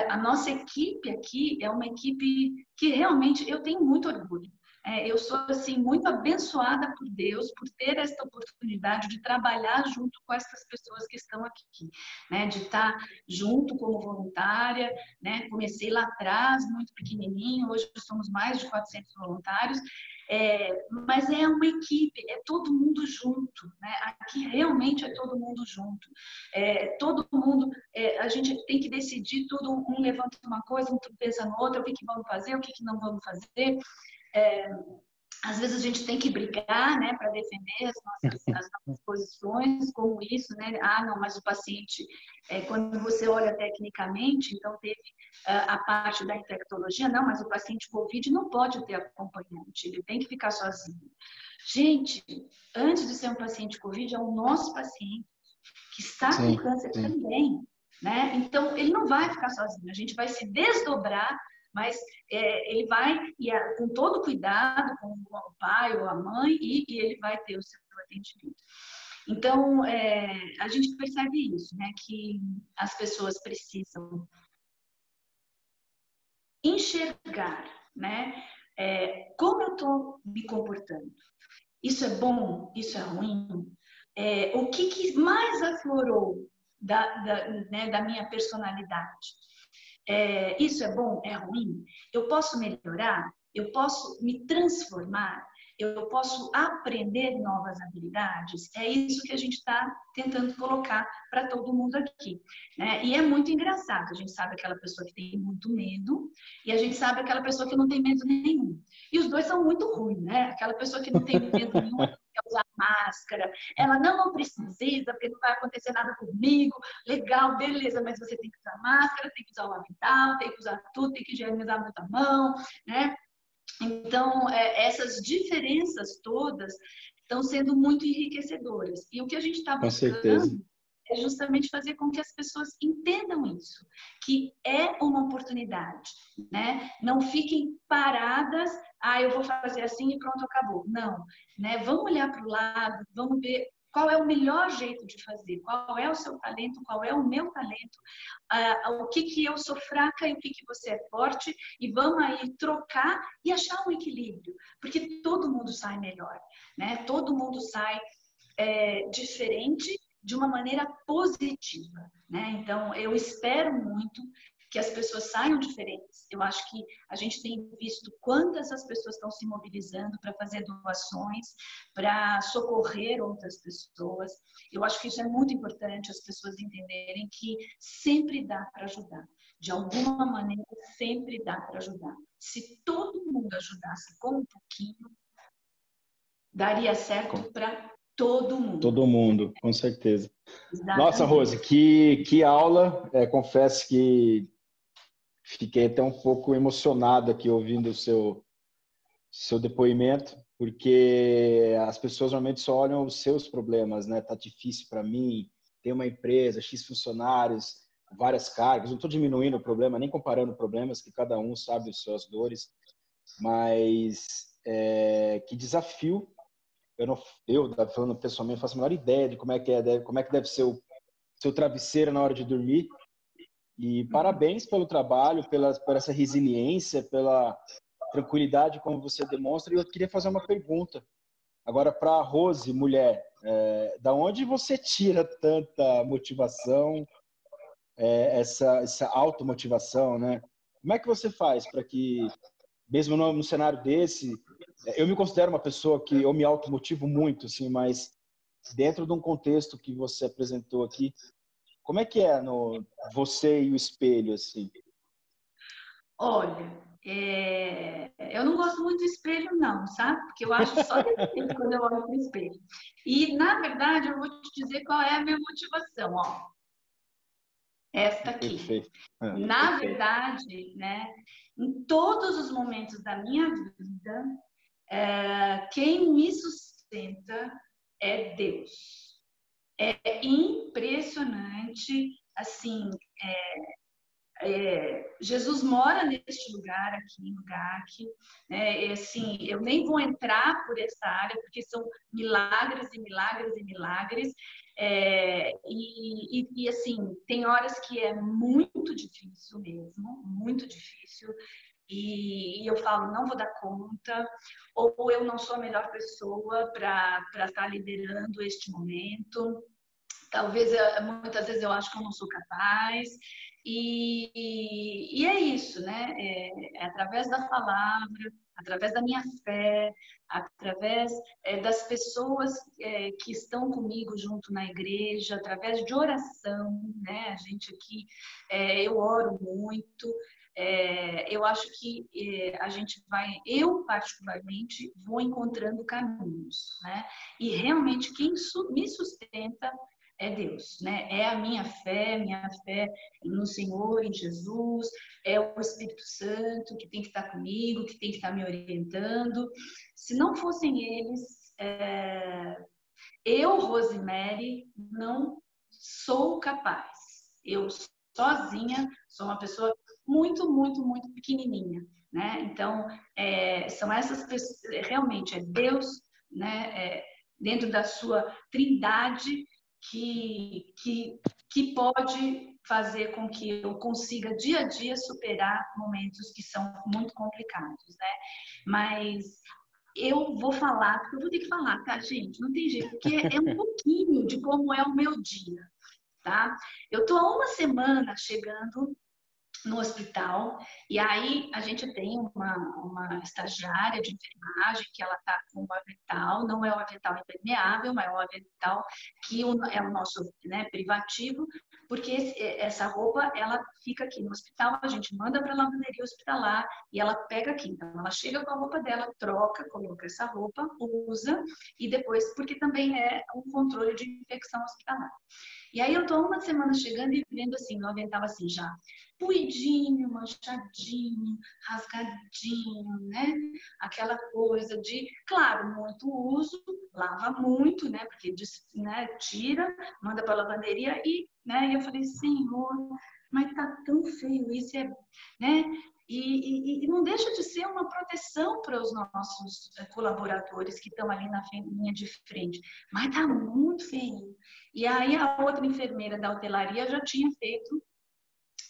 a nossa equipe aqui é uma equipe que realmente eu tenho muito orgulho. Eu sou assim muito abençoada por Deus por ter esta oportunidade de trabalhar junto com essas pessoas que estão aqui, né? De estar junto como voluntária, né? Comecei lá atrás, muito pequenininho, hoje somos mais de 400 voluntários, mas é uma equipe, é todo mundo junto, né? Aqui realmente é todo mundo junto, todo mundo, a gente tem que decidir tudo, um levanta uma coisa, outro pensa no outro, o que vamos fazer, o que não vamos fazer. Às vezes a gente tem que brigar, né, para defender as nossas posições, como isso, né? Ah, não, mas o paciente, quando você olha tecnicamente, então teve a parte da infectologia, não, mas o paciente COVID não pode ter acompanhante, ele tem que ficar sozinho. Gente, antes de ser um paciente COVID, é o nosso paciente que está com câncer também, né? Então ele não vai ficar sozinho, a gente vai se desdobrar. Mas ele vai, com todo cuidado, com o pai ou a mãe, e ele vai ter o seu atendimento. Então, a gente percebe isso, né? Que as pessoas precisam enxergar, né? Como eu estou me comportando. Isso é bom? Isso é ruim? O que mais aflorou da minha personalidade? Isso é bom? É ruim? Eu posso melhorar? Eu posso me transformar? eu posso aprender novas habilidades. É isso que a gente está tentando colocar para todo mundo aqui, né? E é muito engraçado, a gente sabe aquela pessoa que tem muito medo e a gente sabe aquela pessoa que não tem medo nenhum. E os dois são muito ruins, né? Aquela pessoa que não tem medo nenhum, quer usar máscara, ela não precisa, porque não vai acontecer nada comigo, legal, beleza, mas você tem que usar máscara, tem que usar o avental, tem que usar tudo, tem que higienizar muito a mão, né? Então, essas diferenças todas estão sendo muito enriquecedoras. E o que a gente está Com certeza. buscando é justamente fazer com que as pessoas entendam isso, que é uma oportunidade, né? Não fiquem paradas, eu vou fazer assim e pronto, acabou. Não, né? Vamos olhar para o lado, vamos ver qual é o melhor jeito de fazer, qual é o seu talento, qual é o meu talento, o que eu sou fraca e o que você é forte, e vamos aí trocar e achar um equilíbrio, porque todo mundo sai melhor, né? Todo mundo sai diferente de uma maneira positiva, né? Então, eu espero muito que as pessoas saiam diferentes. Eu acho que a gente tem visto quantas as pessoas estão se mobilizando para fazer doações, para socorrer outras pessoas. Eu acho que isso é muito importante, as pessoas entenderem que sempre dá para ajudar. De alguma maneira, sempre dá para ajudar. Se todo mundo ajudasse com um pouquinho, daria certo para todo mundo. Todo mundo, com certeza. Exatamente. Nossa, Rose, que aula. Confesso que fiquei até um pouco emocionado aqui ouvindo o seu depoimento, porque as pessoas normalmente só olham os seus problemas, né? Tá difícil para mim, ter uma empresa, X funcionários, várias cargas. Não estou diminuindo o problema, nem comparando problemas, que cada um sabe as suas dores, mas que desafio. Eu falando pessoalmente, não faço a menor ideia de como é que deve ser o seu travesseiro na hora de dormir. E parabéns pelo trabalho, por essa resiliência, pela tranquilidade como você demonstra. E eu queria fazer uma pergunta agora para a Rose, mulher. Da onde você tira tanta motivação, essa automotivação, né? Como é que você faz para que, mesmo no cenário desse, eu me considero uma pessoa que eu me automotivo muito, assim, mas dentro de um contexto que você apresentou aqui, como é que é no você e o espelho, assim? Olha, eu não gosto muito do espelho, não, sabe? Porque eu acho só defeito quando eu olho para o espelho. E, na verdade, eu vou te dizer qual é a minha motivação, ó. Esta aqui. Perfeito. Na verdade, né, em todos os momentos da minha vida, quem me sustenta é Deus. É impressionante, assim, Jesus mora neste lugar aqui no GAC, né? E, assim, eu nem vou entrar por essa área, porque são milagres e milagres e milagres, e assim, tem horas que é muito difícil mesmo, muito difícil, e eu falo, não vou dar conta, ou eu não sou a melhor pessoa para estar liderando este momento. Talvez, muitas vezes eu acho que eu não sou capaz, e é isso, né? É através da palavra, através da minha fé, através das pessoas que estão comigo junto na igreja, através de oração, né? A gente aqui, eu oro muito. Eu acho que a gente vai, eu particularmente, vou encontrando caminhos, né? E realmente quem me sustenta é Deus, né? É a minha fé no Senhor, em Jesus, é o Espírito Santo que tem que estar comigo, que tem que estar me orientando. Se não fossem eles, eu, Rosemary, não sou capaz. Eu sozinha sou uma pessoa muito, muito, muito pequenininha, né? Então, são essas pessoas, realmente é Deus, né? Dentro da sua trindade, que pode fazer com que eu consiga dia a dia superar momentos que são muito complicados, né? Mas eu vou falar, porque eu vou ter que falar, tá, gente? Não tem jeito, porque é um pouquinho de como é o meu dia, tá? Eu tô há uma semana chegando no hospital, e aí a gente tem uma estagiária de enfermagem que ela está com um avental, não é um avental impermeável, mas é um avental que é o nosso, né, privativo, porque essa roupa ela fica aqui no hospital, a gente manda para a lavanderia hospitalar e ela pega aqui, então ela chega com a roupa dela, troca, coloca essa roupa, usa e depois, porque também é um controle de infecção hospitalar. E aí eu tô uma semana chegando e vendo assim, no avental assim já, puidinho, manchadinho, rasgadinho, né? Aquela coisa de, claro, muito uso, lava muito, né? Porque né, tira, manda para lavanderia e, né? E eu falei, Senhor, mas tá tão feio isso, né? E não deixa de ser uma proteção para os nossos colaboradores que estão ali na linha de frente. Mas tá muito feio. E aí a outra enfermeira da hotelaria já tinha feito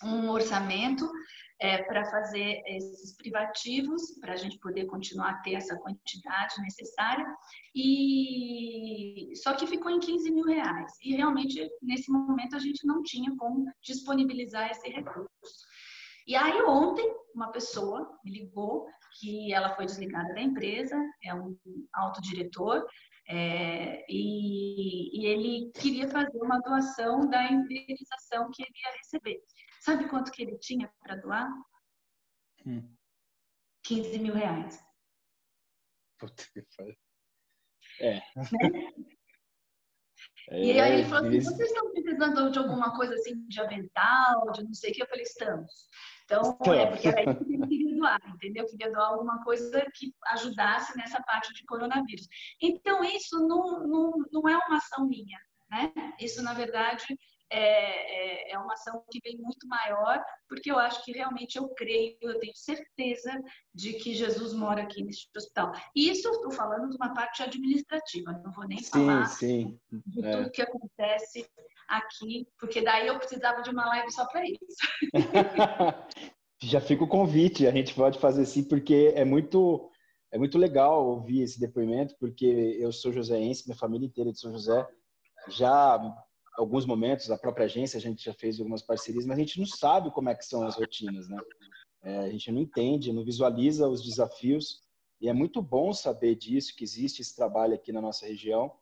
um orçamento para fazer esses privativos, para a gente poder continuar a ter essa quantidade necessária, e só que ficou em 15 mil reais. E realmente, nesse momento, a gente não tinha como disponibilizar esse recurso. E aí ontem, uma pessoa me ligou que ela foi desligada da empresa, é um autodiretor, e ele queria fazer uma doação da indenização que ele ia receber. Sabe quanto que ele tinha para doar? 15 mil reais. Puta que pariu. É. E aí ele falou assim, vocês estão precisando de alguma coisa assim, de avental, de não sei o que? Eu falei, estamos. Então, porque era isso que ele queria doar, entendeu? Queria doar alguma coisa que ajudasse nessa parte de coronavírus. Então, isso não é uma ação minha, né? Isso, na verdade, é uma ação que vem muito maior, porque eu acho que realmente eu creio, eu tenho certeza de que Jesus mora aqui nesse hospital. E isso eu estou falando de uma parte administrativa, não vou nem falar sim. de tudo que acontece aqui, porque daí eu precisava de uma live só para isso. Já fica o convite, a gente pode fazer sim, porque é muito legal ouvir esse depoimento, porque eu sou joseense, minha família inteira é de São José, já alguns momentos, a própria agência, a gente já fez algumas parcerias, mas a gente não sabe como é que são as rotinas, né? A gente não entende, não visualiza os desafios, e é muito bom saber disso, que existe esse trabalho aqui na nossa região,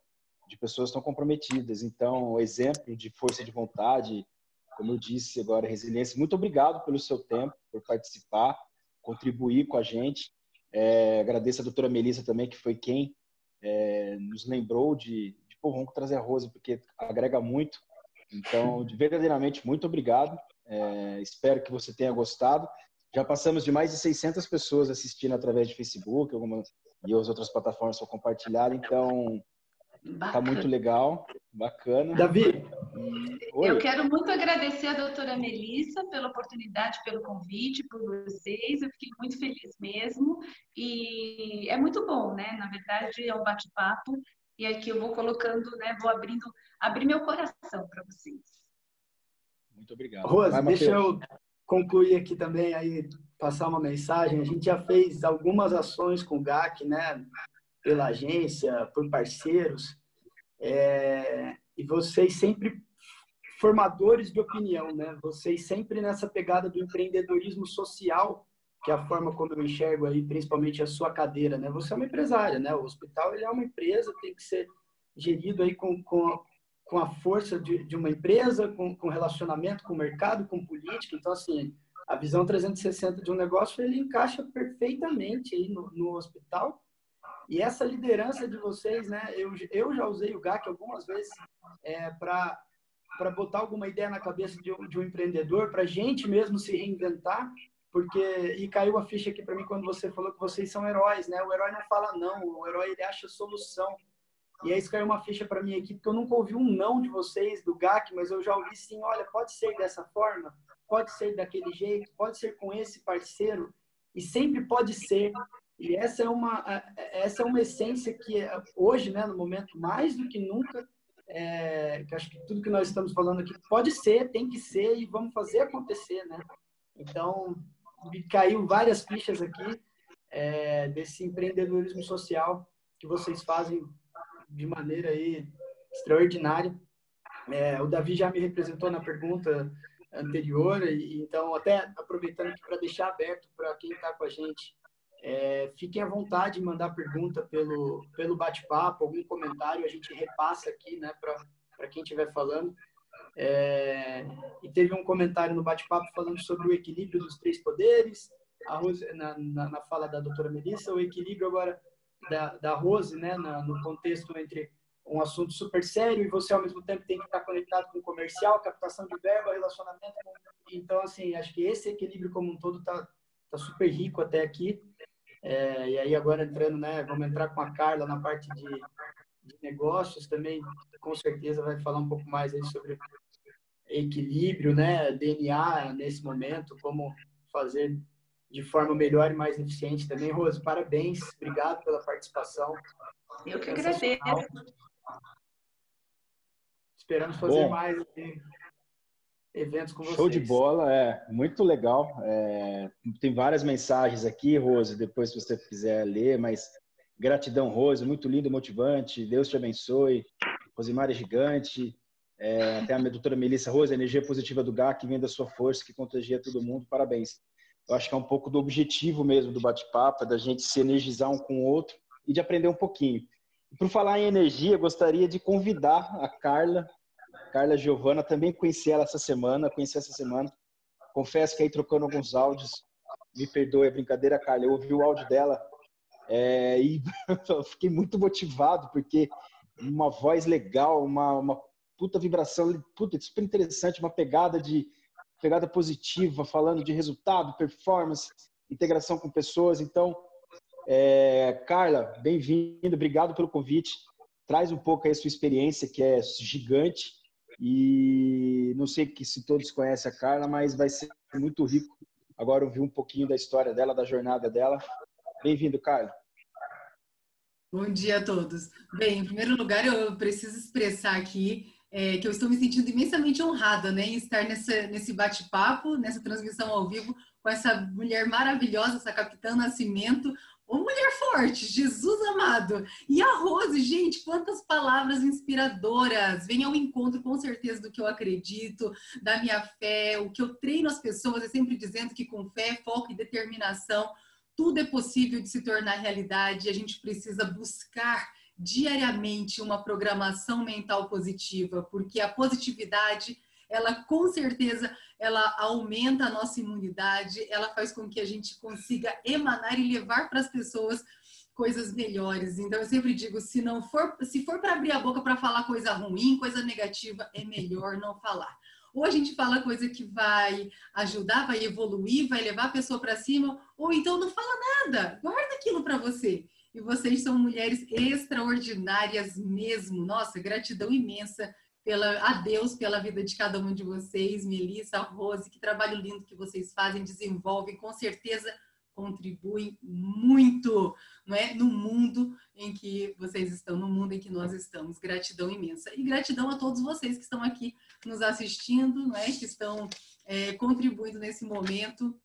de pessoas tão comprometidas. Então, o exemplo de força de vontade, como eu disse agora, resiliência. Muito obrigado pelo seu tempo, por participar, contribuir com a gente. Agradeço a doutora Melissa também, que foi quem nos lembrou de pô, vamos trazer a Rose, porque agrega muito. Então, verdadeiramente, muito obrigado. Espero que você tenha gostado. Já passamos de mais de 600 pessoas assistindo através de Facebook, e as outras plataformas são compartilhadas. Então, tá muito legal, bacana. Davi, eu quero muito agradecer a doutora Melissa pela oportunidade, pelo convite, por vocês. Eu fiquei muito feliz mesmo. E é muito bom, né? Na verdade, é um bate-papo. E aqui eu vou colocando, né? Vou abrir meu coração para vocês. Muito obrigado. Rose, deixa eu concluir aqui também, aí passar uma mensagem. A gente já fez algumas ações com o GAC, né? Pela agência, por parceiros. E vocês sempre formadores de opinião, né? Vocês sempre nessa pegada do empreendedorismo social, que é a forma como eu enxergo aí, principalmente a sua cadeira, né? Você é uma empresária, né? O hospital, ele é uma empresa, tem que ser gerido aí com a força de uma empresa, com relacionamento com o mercado, com política. Então, assim, a visão 360 de um negócio, ele encaixa perfeitamente aí no hospital. E essa liderança de vocês, né? Eu já usei o GAC algumas vezes para botar alguma ideia na cabeça de um empreendedor, para a gente mesmo se reinventar, e caiu a ficha aqui para mim quando você falou que vocês são heróis, né? O herói não fala não, o herói ele acha solução. E aí isso caiu uma ficha para mim aqui, porque eu nunca ouvi um não de vocês, do GAC, mas eu já ouvi sim, olha, pode ser dessa forma, pode ser daquele jeito, pode ser com esse parceiro, e sempre pode ser. E essa é uma essência que hoje, né, no momento, mais do que nunca, que acho que tudo que nós estamos falando aqui pode ser, tem que ser, e vamos fazer acontecer, né? Então, me caiu várias fichas aqui desse empreendedorismo social que vocês fazem de maneira aí extraordinária. O Davi já me representou na pergunta anterior, e então até aproveitando aqui para deixar aberto para quem está com a gente, fiquem à vontade de mandar pergunta pelo bate-papo, algum comentário, a gente repassa aqui, né, para quem estiver falando. E teve um comentário no bate-papo falando sobre o equilíbrio dos 3 poderes, a Rose, na fala da doutora Melissa, o equilíbrio agora da Rose, né, no contexto entre um assunto super sério e você, ao mesmo tempo, tem que estar conectado com o comercial, captação de verba, relacionamento. Então, assim, acho que esse equilíbrio como um todo tá super rico até aqui. E aí, agora entrando, né, vamos entrar com a Carla na parte de negócios também, com certeza vai falar um pouco mais aí sobre equilíbrio, né, DNA nesse momento, como fazer de forma melhor e mais eficiente também. Rose, parabéns, obrigado pela participação. Eu que agradeço. Esperamos fazer mais eventos com vocês. Show de bola, muito legal. Tem várias mensagens aqui, Rose, depois se você quiser ler, mas gratidão, Rose, muito lindo, motivante, Deus te abençoe. Rosimar é gigante, até a minha doutora Melissa, Rose, a energia positiva do GAC que vem da sua força, que contagia todo mundo, parabéns. Eu acho que é um pouco do objetivo mesmo do bate-papo, da gente se energizar um com o outro e de aprender um pouquinho. Por falar em energia, gostaria de convidar a Carla Giovana, também conheci essa semana. Confesso que aí trocando alguns áudios, me perdoe a brincadeira, Carla, eu ouvi o áudio dela e fiquei muito motivado, porque uma voz legal, uma puta vibração, super interessante, uma pegada positiva, falando de resultado, performance, integração com pessoas. Então, Carla, bem-vindo, obrigado pelo convite. Traz um pouco aí a sua experiência, que é gigante, e não sei se todos conhecem a Carla, mas vai ser muito rico agora ouvir um pouquinho da história dela, da jornada dela. Bem-vindo, Carla. Bom dia a todos. Bem, em primeiro lugar, eu preciso expressar aqui que eu estou me sentindo imensamente honrada, né, em estar nesse bate-papo, nessa transmissão ao vivo, com essa mulher maravilhosa, essa Capitã Nascimento, uma mulher forte, Jesus amado. E a Rose, gente, quantas palavras inspiradoras. Vem ao encontro, com certeza, do que eu acredito, da minha fé, o que eu treino as pessoas, é sempre dizendo que com fé, foco e determinação, tudo é possível de se tornar realidade. A gente precisa buscar diariamente uma programação mental positiva, porque a positividade, ela com certeza, ela aumenta a nossa imunidade, ela faz com que a gente consiga emanar e levar para as pessoas coisas melhores. Então eu sempre digo, se for para abrir a boca para falar coisa ruim, coisa negativa, é melhor não falar. Ou a gente fala coisa que vai ajudar, vai evoluir, vai levar a pessoa para cima, ou então não fala nada, guarda aquilo para você. E vocês são mulheres extraordinárias mesmo. Nossa, gratidão imensa a Deus pela vida de cada um de vocês, Melissa, Rose, que trabalho lindo que vocês fazem, desenvolvem, com certeza contribuem muito, não é? No mundo em que vocês estão, no mundo em que nós estamos. Gratidão imensa. E gratidão a todos vocês que estão aqui nos assistindo, não é? Que estão contribuindo nesse momento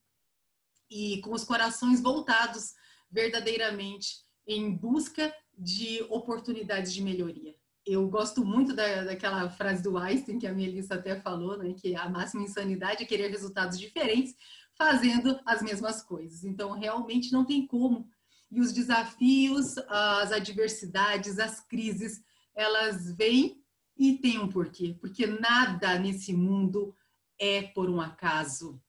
e com os corações voltados verdadeiramente em busca de oportunidades de melhoria. Eu gosto muito daquela frase do Einstein, que a Melissa até falou, né, que a máxima insanidade é querer resultados diferentes fazendo as mesmas coisas. Então, realmente não tem como. E os desafios, as adversidades, as crises, elas vêm e tem um porquê. Porque nada nesse mundo é por um acaso.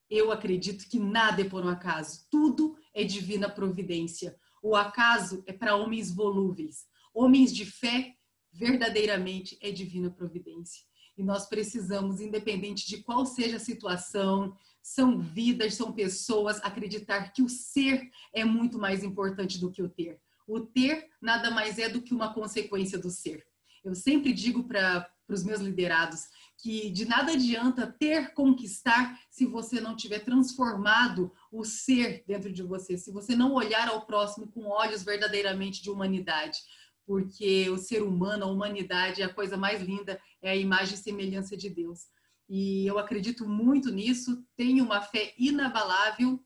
Eu acredito que nada é por um acaso. Tudo é divina providência. O acaso é para homens volúveis. Homens de fé, verdadeiramente, é divina providência. E nós precisamos, independente de qual seja a situação, são vidas, são pessoas, acreditar que o ser é muito mais importante do que o ter. O ter nada mais é do que uma consequência do ser. Eu sempre digo para os meus liderados que de nada adianta ter, conquistar, se você não tiver transformado o ser dentro de você, se você não olhar ao próximo com olhos verdadeiramente de humanidade. Porque o ser humano, a humanidade, a coisa mais linda é a imagem e semelhança de Deus. E eu acredito muito nisso, tenho uma fé inabalável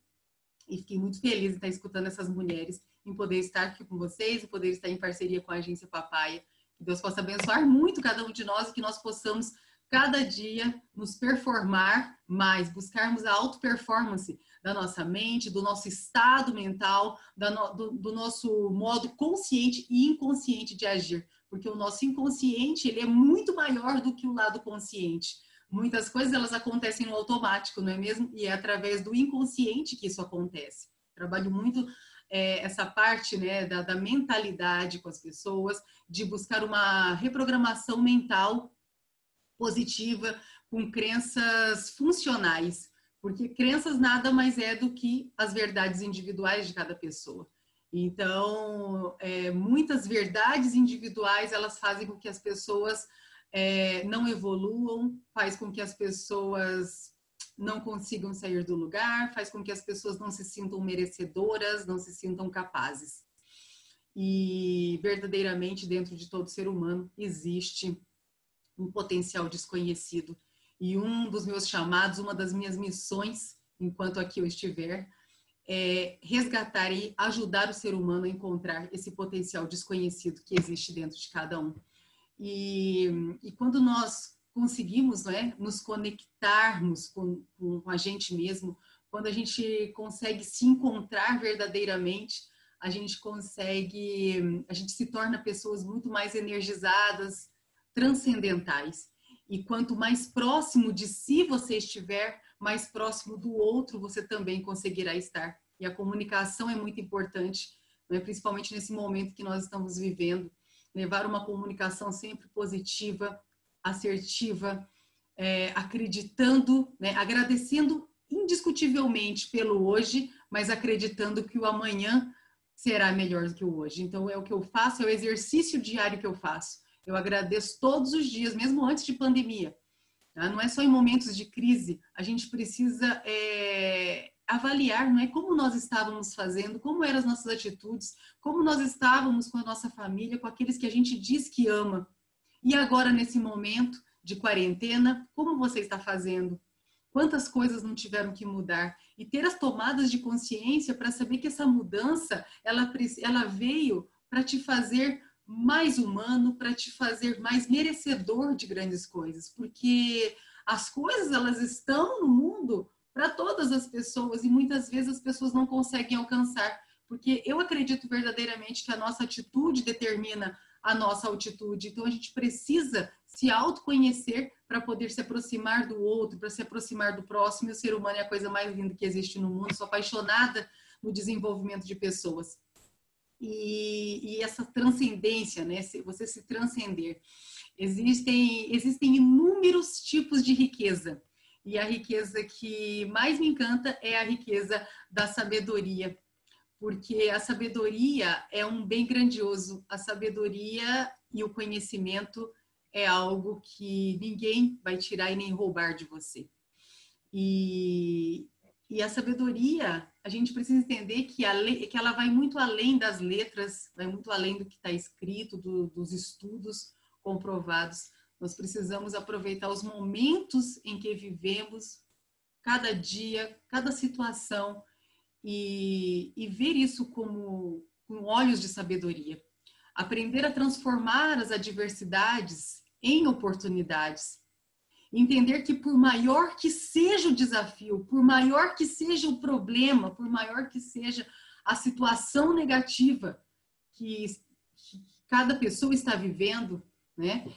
e fiquei muito feliz em estar escutando essas mulheres, em poder estar aqui com vocês, em poder estar em parceria com a Agência Papaya. Que Deus possa abençoar muito cada um de nós e que nós possamos cada dia nos performar mais, buscarmos a auto-performance da nossa mente, do nosso estado mental, do nosso modo consciente e inconsciente de agir. Porque o nosso inconsciente, ele é muito maior do que o lado consciente. Muitas coisas, elas acontecem no automático, não é mesmo? E é através do inconsciente que isso acontece. Trabalho muito essa parte, né, da mentalidade com as pessoas, de buscar uma reprogramação mental positiva, com crenças funcionais, porque crenças nada mais é do que as verdades individuais de cada pessoa. Então, muitas verdades individuais, elas fazem com que as pessoas não evoluam, faz com que as pessoas não consigam sair do lugar, faz com que as pessoas não se sintam merecedoras, não se sintam capazes. E verdadeiramente dentro de todo ser humano existe um potencial desconhecido. E um dos meus chamados, uma das minhas missões, enquanto aqui eu estiver, é resgatar e ajudar o ser humano a encontrar esse potencial desconhecido que existe dentro de cada um. E quando nós conseguimos, né, nos conectarmos com a gente mesmo, quando a gente consegue se encontrar verdadeiramente, a gente se torna pessoas muito mais energizadas, transcendentais. E quanto mais próximo de si você estiver, mais próximo do outro você também conseguirá estar. E a comunicação é muito importante, né? Principalmente nesse momento que nós estamos vivendo. Levar uma comunicação sempre positiva, assertiva, acreditando, né? Agradecendo indiscutivelmente pelo hoje, mas acreditando que o amanhã será melhor do que o hoje. Então é o que eu faço, é o exercício diário que eu faço. Eu agradeço todos os dias, mesmo antes de pandemia. Tá? Não é só em momentos de crise, a gente precisa avaliar, não é, como nós estávamos fazendo, como eram as nossas atitudes, como nós estávamos com a nossa família, com aqueles que a gente diz que ama. E agora, nesse momento de quarentena, como você está fazendo? Quantas coisas não tiveram que mudar? E ter as tomadas de consciência para saber que essa mudança, ela veio para te fazer mais humano, para te fazer mais merecedor de grandes coisas. Porque as coisas, elas estão no mundo para todas as pessoas e muitas vezes as pessoas não conseguem alcançar. Porque eu acredito verdadeiramente que a nossa atitude determina a nossa altitude. Então a gente precisa se autoconhecer para poder se aproximar do outro, para se aproximar do próximo. E o ser humano é a coisa mais linda que existe no mundo. Sou apaixonada no desenvolvimento de pessoas. E essa transcendência, né? Você se transcender. Existem inúmeros tipos de riqueza. E a riqueza que mais me encanta é a riqueza da sabedoria. Porque a sabedoria é um bem grandioso. A sabedoria e o conhecimento é algo que ninguém vai tirar e nem roubar de você. E a sabedoria, a gente precisa entender que ela vai muito além das letras, vai muito além do que está escrito, dos estudos comprovados. Nós precisamos aproveitar os momentos em que vivemos, cada dia, cada situação, e ver isso com olhos de sabedoria. Aprender a transformar as adversidades em oportunidades. Entender que por maior que seja o desafio, por maior que seja o problema, por maior que seja a situação negativa que cada pessoa está vivendo, né?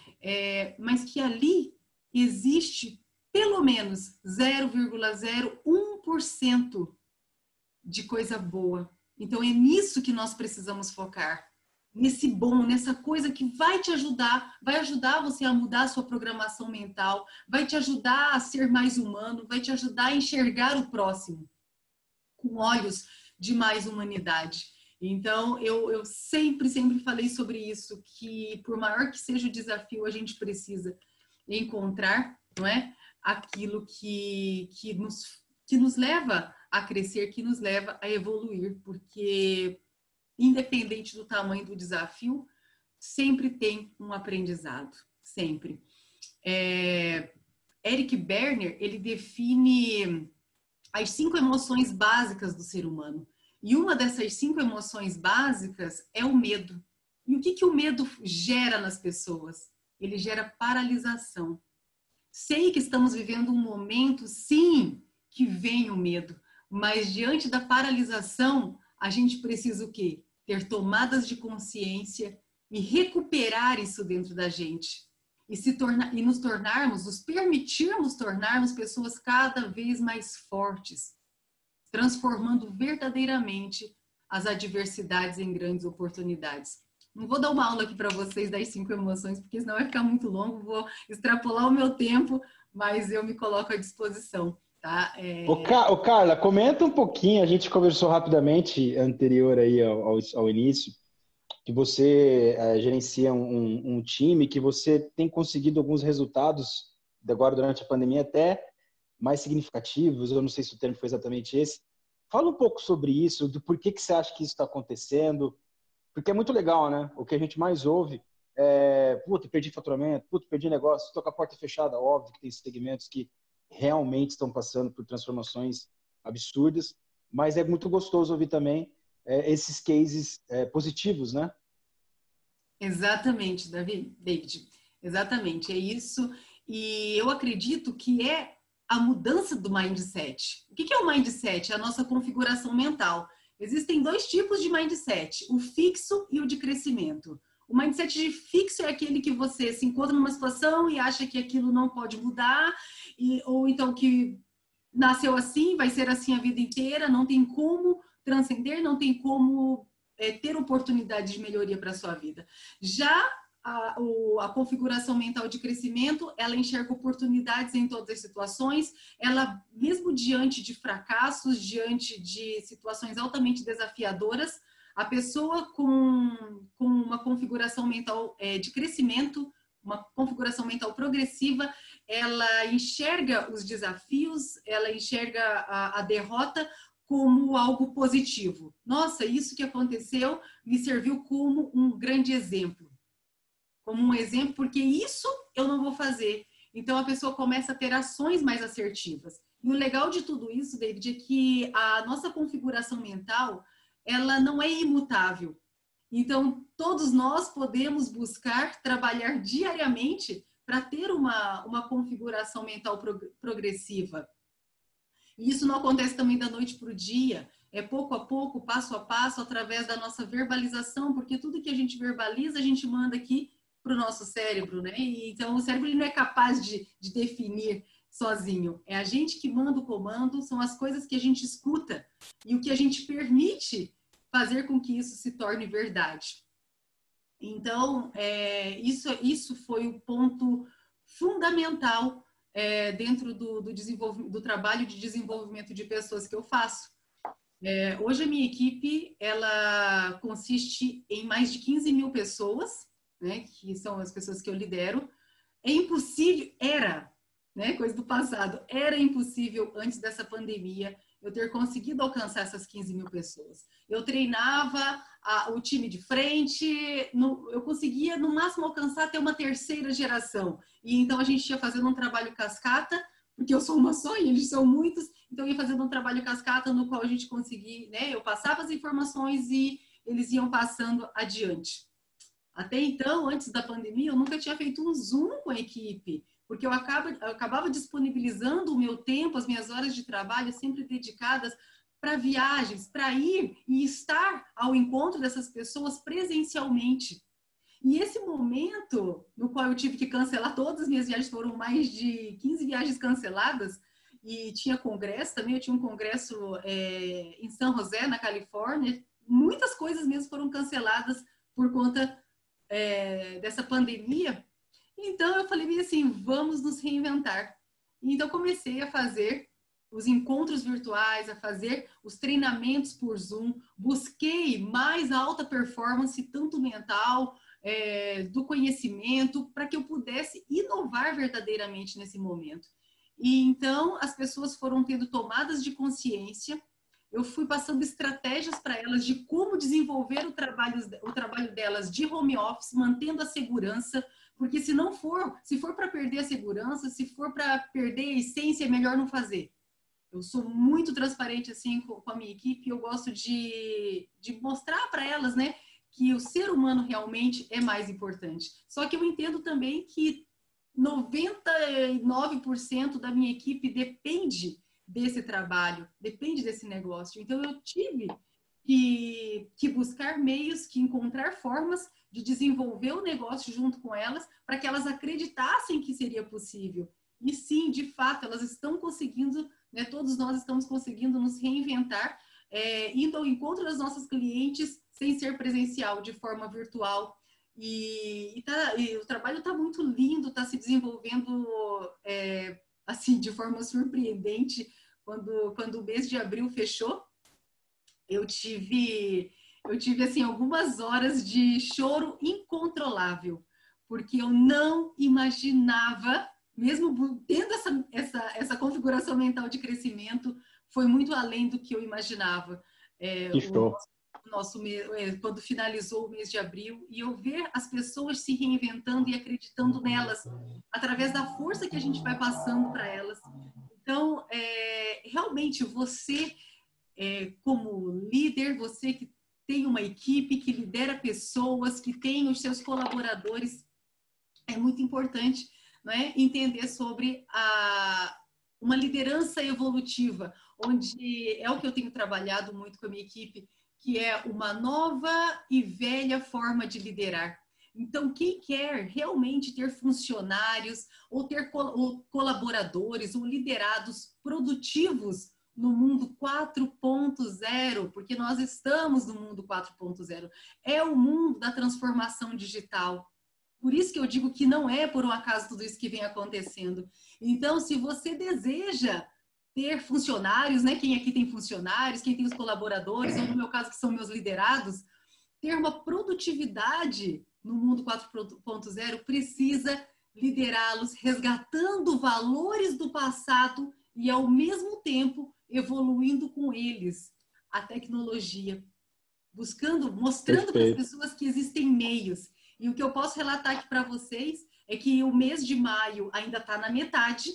Mas que ali existe pelo menos 0,01% de coisa boa. Então é nisso que nós precisamos focar. Nesse bom, nessa coisa que vai te ajudar, vai ajudar você a mudar a sua programação mental, vai te ajudar a ser mais humano, vai te ajudar a enxergar o próximo com olhos de mais humanidade. Então, eu sempre falei sobre isso, que por maior que seja o desafio, a gente precisa encontrar, não é? Aquilo que nos leva a crescer, que nos leva a evoluir, porque independente do tamanho do desafio, sempre tem um aprendizado, sempre. Eric Berner, ele define as 5 emoções básicas do ser humano. E uma dessas 5 emoções básicas é o medo. E o que o medo gera nas pessoas? Ele gera paralisação. Sei que estamos vivendo um momento, sim, que vem o medo, mas diante da paralisação, a gente precisa o quê? Ter tomadas de consciência e recuperar isso dentro da gente. E nos tornarmos, nos permitirmos tornarmos pessoas cada vez mais fortes, transformando verdadeiramente as adversidades em grandes oportunidades. Não vou dar uma aula aqui para vocês das 5 emoções, porque senão vai ficar muito longo, vou extrapolar o meu tempo, mas eu me coloco à disposição. Tá? Ô, Carla, comenta um pouquinho, a gente conversou rapidamente anterior aí ao início, que você gerencia um time, que você tem conseguido alguns resultados agora durante a pandemia até mais significativos, eu não sei se o termo foi exatamente esse. Fala um pouco sobre isso, do porquê que você acha que isso está acontecendo, porque é muito legal, né? O que a gente mais ouve é, puta, perdi faturamento, puta, perdi negócio, estou com a porta fechada. Óbvio que tem segmentos que realmente estão passando por transformações absurdas, mas é muito gostoso ouvir também esses cases positivos, né? Exatamente, David. Exatamente, é isso. E eu acredito que é a mudança do mindset. O que é o mindset? É a nossa configuração mental. Existem 2 tipos de mindset, o fixo e o de crescimento. O mindset de fixo é aquele que você se encontra numa situação e acha que aquilo não pode mudar, ou então que nasceu assim, vai ser assim a vida inteira, não tem como transcender, não tem como ter oportunidade de melhoria para a sua vida. Já a configuração mental de crescimento, ela enxerga oportunidades em todas as situações, ela, mesmo diante de fracassos, diante de situações altamente desafiadoras, a pessoa com uma configuração mental de crescimento, uma configuração mental progressiva, ela enxerga os desafios, ela enxerga a derrota como algo positivo. Nossa, isso que aconteceu me serviu como um grande exemplo. Como um exemplo, porque isso eu não vou fazer. Então, a pessoa começa a ter ações mais assertivas. E o legal de tudo isso, David, é que a nossa configuração mental, ela não é imutável. Então, todos nós podemos buscar trabalhar diariamente para ter uma configuração mental progressiva. E isso não acontece também da noite para o dia, é pouco a pouco, passo a passo, através da nossa verbalização, porque tudo que a gente verbaliza, a gente manda aqui para o nosso cérebro, né? E, então, o cérebro ele não é capaz de definir sozinho. É a gente que manda o comando, são as coisas que a gente escuta e o que a gente permite fazer com que isso se torne verdade. Então, isso foi o ponto fundamental dentro do trabalho de desenvolvimento de pessoas que eu faço. Hoje a minha equipe, ela consiste em mais de 15 mil pessoas, né, que são as pessoas que eu lidero. É impossível, né, coisa do passado, era impossível antes dessa pandemia eu ter conseguido alcançar essas 15 mil pessoas. Eu treinava o time de frente, eu conseguia no máximo alcançar até uma 3ª geração. E então a gente ia fazendo um trabalho cascata, porque eu sou uma só e eles são muitos, então ia fazendo um trabalho cascata no qual a gente conseguia, né? Eu passava as informações e eles iam passando adiante. Até então, antes da pandemia, eu nunca tinha feito um Zoom com a equipe, porque eu acabava disponibilizando o meu tempo, as minhas horas de trabalho sempre dedicadas para viagens, para ir e estar ao encontro dessas pessoas presencialmente. E esse momento no qual eu tive que cancelar todas as minhas viagens, foram mais de 15 viagens canceladas, e tinha congresso também, eu tinha um congresso em San José, na Califórnia, muitas coisas mesmo foram canceladas por conta dessa pandemia. Então eu falei assim, vamos nos reinventar. Então comecei a fazer os encontros virtuais, a fazer os treinamentos por Zoom, busquei mais alta performance, tanto mental, do conhecimento, para que eu pudesse inovar verdadeiramente nesse momento. E então as pessoas foram tendo tomadas de consciência, eu fui passando estratégias para elas de como desenvolver o trabalho delas de home office, mantendo a segurança, porque se for para perder a segurança, se for para perder a essência, é melhor não fazer. Eu sou muito transparente assim com a minha equipe, eu gosto de mostrar para elas, né, que o ser humano realmente é mais importante. Só que eu entendo também que 99% da minha equipe depende desse trabalho, depende desse negócio. Então, eu tive que buscar meios, que encontrar formas de desenvolver o negócio junto com elas, para que elas acreditassem que seria possível. E sim, de fato, elas estão conseguindo, né, todos nós estamos conseguindo nos reinventar, indo ao encontro das nossas clientes sem ser presencial, de forma virtual. E o trabalho está muito lindo, está se desenvolvendo assim, de forma surpreendente. Quando o mês de abril fechou, eu tive assim, algumas horas de choro incontrolável, porque eu não imaginava, mesmo tendo essa configuração mental de crescimento, foi muito além do que eu imaginava. Que show. Quando finalizou o mês de abril, e eu ver as pessoas se reinventando e acreditando nelas, através da força que a gente vai passando para elas. Então, realmente, você, como líder, você que tem uma equipe, que lidera pessoas, que tem os seus colaboradores, é muito importante, não é, entender sobre uma liderança evolutiva, onde é o que eu tenho trabalhado muito com a minha equipe, que é uma nova e velha forma de liderar. Então, quem quer realmente ter funcionários ou ter colaboradores ou liderados produtivos no mundo 4.0, porque nós estamos no mundo 4.0, é o mundo da transformação digital. Por isso que eu digo que não é por um acaso tudo isso que vem acontecendo. Então, se você deseja ter funcionários, né? Quem aqui tem funcionários, quem tem os colaboradores, ou no meu caso que são meus liderados, ter uma produtividade no mundo 4.0 precisa liderá-los resgatando valores do passado e ao mesmo tempo evoluindo com eles a tecnologia, mostrando para as pessoas que existem meios. E o que eu posso relatar aqui para vocês é que o mês de maio ainda está na metade,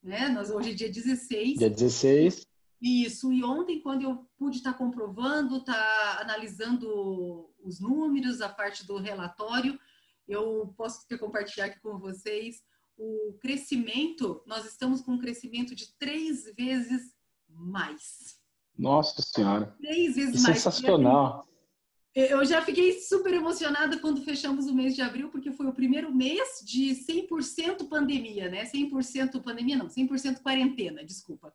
né? Hoje é dia 16. Dia 16. Isso, e ontem, quando eu pude estar comprovando, estar analisando os números, a parte do relatório, eu posso compartilhar aqui com vocês o crescimento. Nós estamos com um crescimento de 3 vezes mais. Nossa Senhora! 3 vezes que mais. Sensacional! Eu já fiquei super emocionada quando fechamos o mês de abril, porque foi o primeiro mês de 100% pandemia, né? 100% pandemia não, 100% quarentena, desculpa.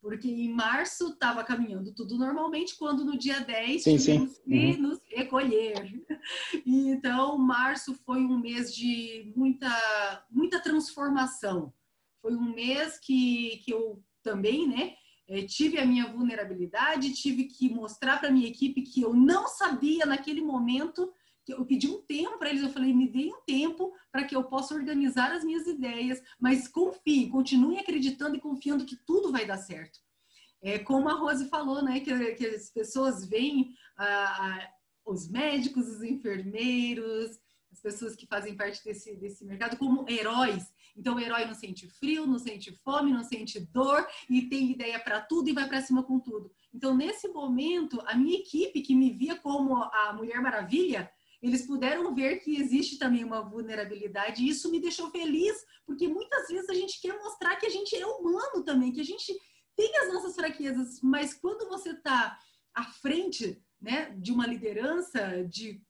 Porque em março estava caminhando tudo normalmente, quando no dia 10 tivemos que nos recolher. E, então, março foi um mês de muita transformação. Foi um mês que eu também, né? Tive a minha vulnerabilidade, tive que mostrar para a minha equipe que eu não sabia naquele momento, que eu pedi um tempo para eles, eu falei, me dê um tempo para que eu possa organizar as minhas ideias, mas confiem, continuem acreditando e confiando que tudo vai dar certo. Como a Rose falou, né, que as pessoas veem os médicos, os enfermeiros, as pessoas que fazem parte desse mercado como heróis. Então, o herói não sente frio, não sente fome, não sente dor e tem ideia para tudo e vai para cima com tudo. Então, nesse momento, a minha equipe, que me via como a Mulher Maravilha, eles puderam ver que existe também uma vulnerabilidade e isso me deixou feliz, porque muitas vezes a gente quer mostrar que a gente é humano também, que a gente tem as nossas fraquezas, mas quando você está à frente, né, de uma liderança, de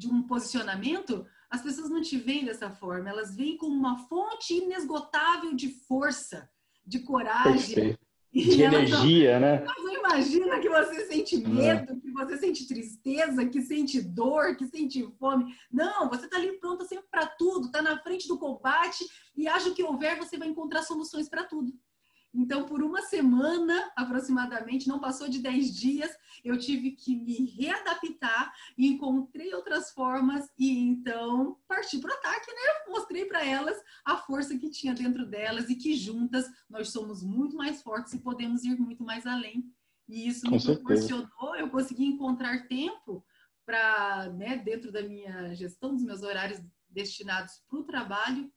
um posicionamento, as pessoas não te veem dessa forma, elas veem como uma fonte inesgotável de força, de coragem. De energia, né? Mas não imagina que você sente medo, que você sente tristeza, que sente dor, que sente fome. Não, você está ali pronta sempre para tudo, está na frente do combate e acha que houver, você vai encontrar soluções para tudo. Então, por uma semana, aproximadamente, não passou de 10 dias, eu tive que me readaptar e encontrei outras formas e então parti para o ataque, né? Mostrei para elas a força que tinha dentro delas e que juntas nós somos muito mais fortes e podemos ir muito mais além. E isso me proporcionou, eu consegui encontrar tempo para, né, dentro da minha gestão, dos meus horários destinados para o trabalho,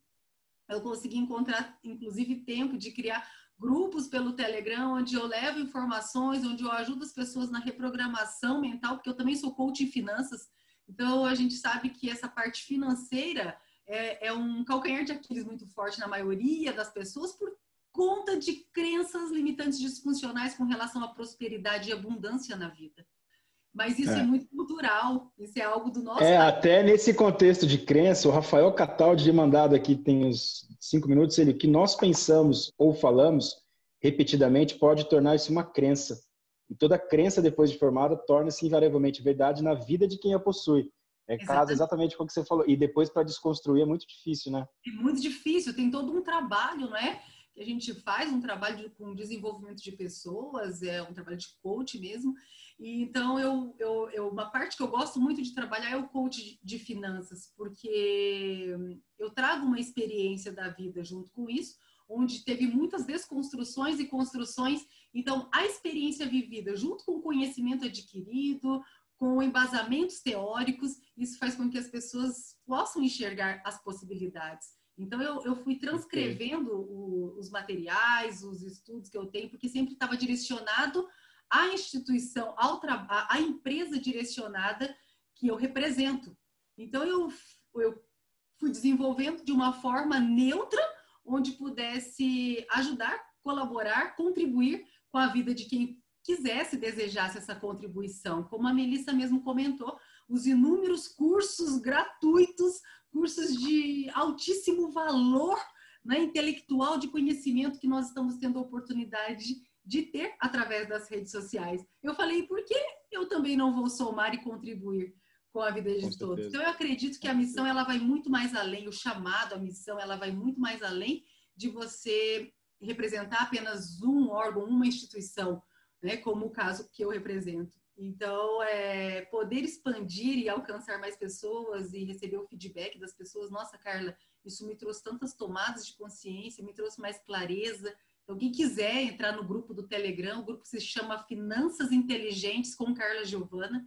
eu consegui encontrar, inclusive, tempo de criar grupos pelo Telegram, onde eu levo informações, onde eu ajudo as pessoas na reprogramação mental, porque eu também sou coach em finanças. Então, a gente sabe que essa parte financeira é um calcanhar de Aquiles muito forte na maioria das pessoas por conta de crenças limitantes disfuncionais com relação à prosperidade e abundância na vida. Mas isso é muito cultural, isso é algo do nosso país. Até nesse contexto de crença, o Rafael Cataldi, de mandado aqui tem uns 5 minutos, ele que nós pensamos ou falamos repetidamente pode tornar isso uma crença. E toda crença depois de formada torna-se invariavelmente verdade na vida de quem a possui. Casa exatamente com o que você falou. E depois para desconstruir é muito difícil, né? É muito difícil, tem todo um trabalho, não é? Que a gente faz, um trabalho com desenvolvimento de pessoas, é um trabalho de coach mesmo. E então, uma parte que eu gosto muito de trabalhar é o coach de finanças, porque eu trago uma experiência da vida junto com isso, onde teve muitas desconstruções e construções. Então, a experiência vivida junto com o conhecimento adquirido, com embasamentos teóricos, isso faz com que as pessoas possam enxergar as possibilidades. Então, eu fui transcrevendo os materiais, os estudos que eu tenho, porque sempre estava direcionado à instituição, à empresa direcionada que eu represento. Então, eu fui desenvolvendo de uma forma neutra, onde pudesse ajudar, colaborar, contribuir com a vida de quem quisesse, desejasse essa contribuição. Como a Melissa mesmo comentou, os inúmeros cursos gratuitos, cursos de altíssimo valor, né, intelectual, de conhecimento que nós estamos tendo a oportunidade de ter através das redes sociais. Eu falei, por que eu também não vou somar e contribuir com a vida de todos? Então, eu acredito que a missão ela vai muito mais além, o chamado, a missão, ela vai muito mais além de você representar apenas um órgão, uma instituição, né, como o caso que eu represento. Então, poder expandir e alcançar mais pessoas e receber o feedback das pessoas. Nossa, Carla, isso me trouxe tantas tomadas de consciência, me trouxe mais clareza. Então, quem quiser entrar no grupo do Telegram, o grupo se chama Finanças Inteligentes com Carla Giovana.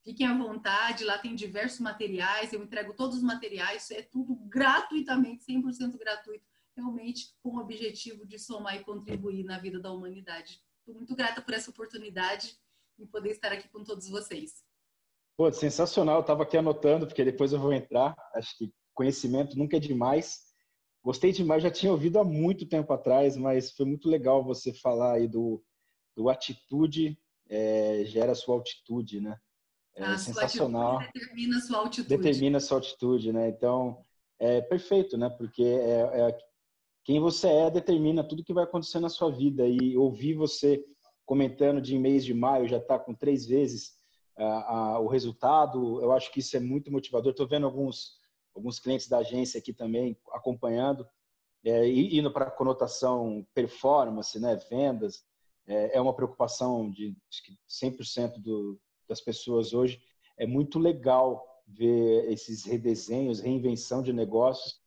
Fiquem à vontade, lá tem diversos materiais, eu entrego todos os materiais, é tudo gratuitamente, 100% gratuito, realmente com o objetivo de somar e contribuir na vida da humanidade. Estou muito grata por essa oportunidade e poder estar aqui com todos vocês. Pô, sensacional, eu estava aqui anotando, porque depois eu vou entrar, acho que conhecimento nunca é demais. Gostei demais, já tinha ouvido há muito tempo atrás, mas foi muito legal você falar aí do atitude gera sua altitude, né? Sensacional. Sua atitude determina a sua altitude. Determina a sua altitude, né? Então, é perfeito, né? Porque quem você determina tudo que vai acontecer na sua vida. E ouvir você comentando de mês de maio, já está com 3 vezes o resultado, eu acho que isso é muito motivador. Estou vendo alguns clientes da agência aqui também acompanhando, indo para a conotação performance, né? Vendas. É uma preocupação de 100% das pessoas hoje. É muito legal ver esses redesenhos, reinvenção de negócios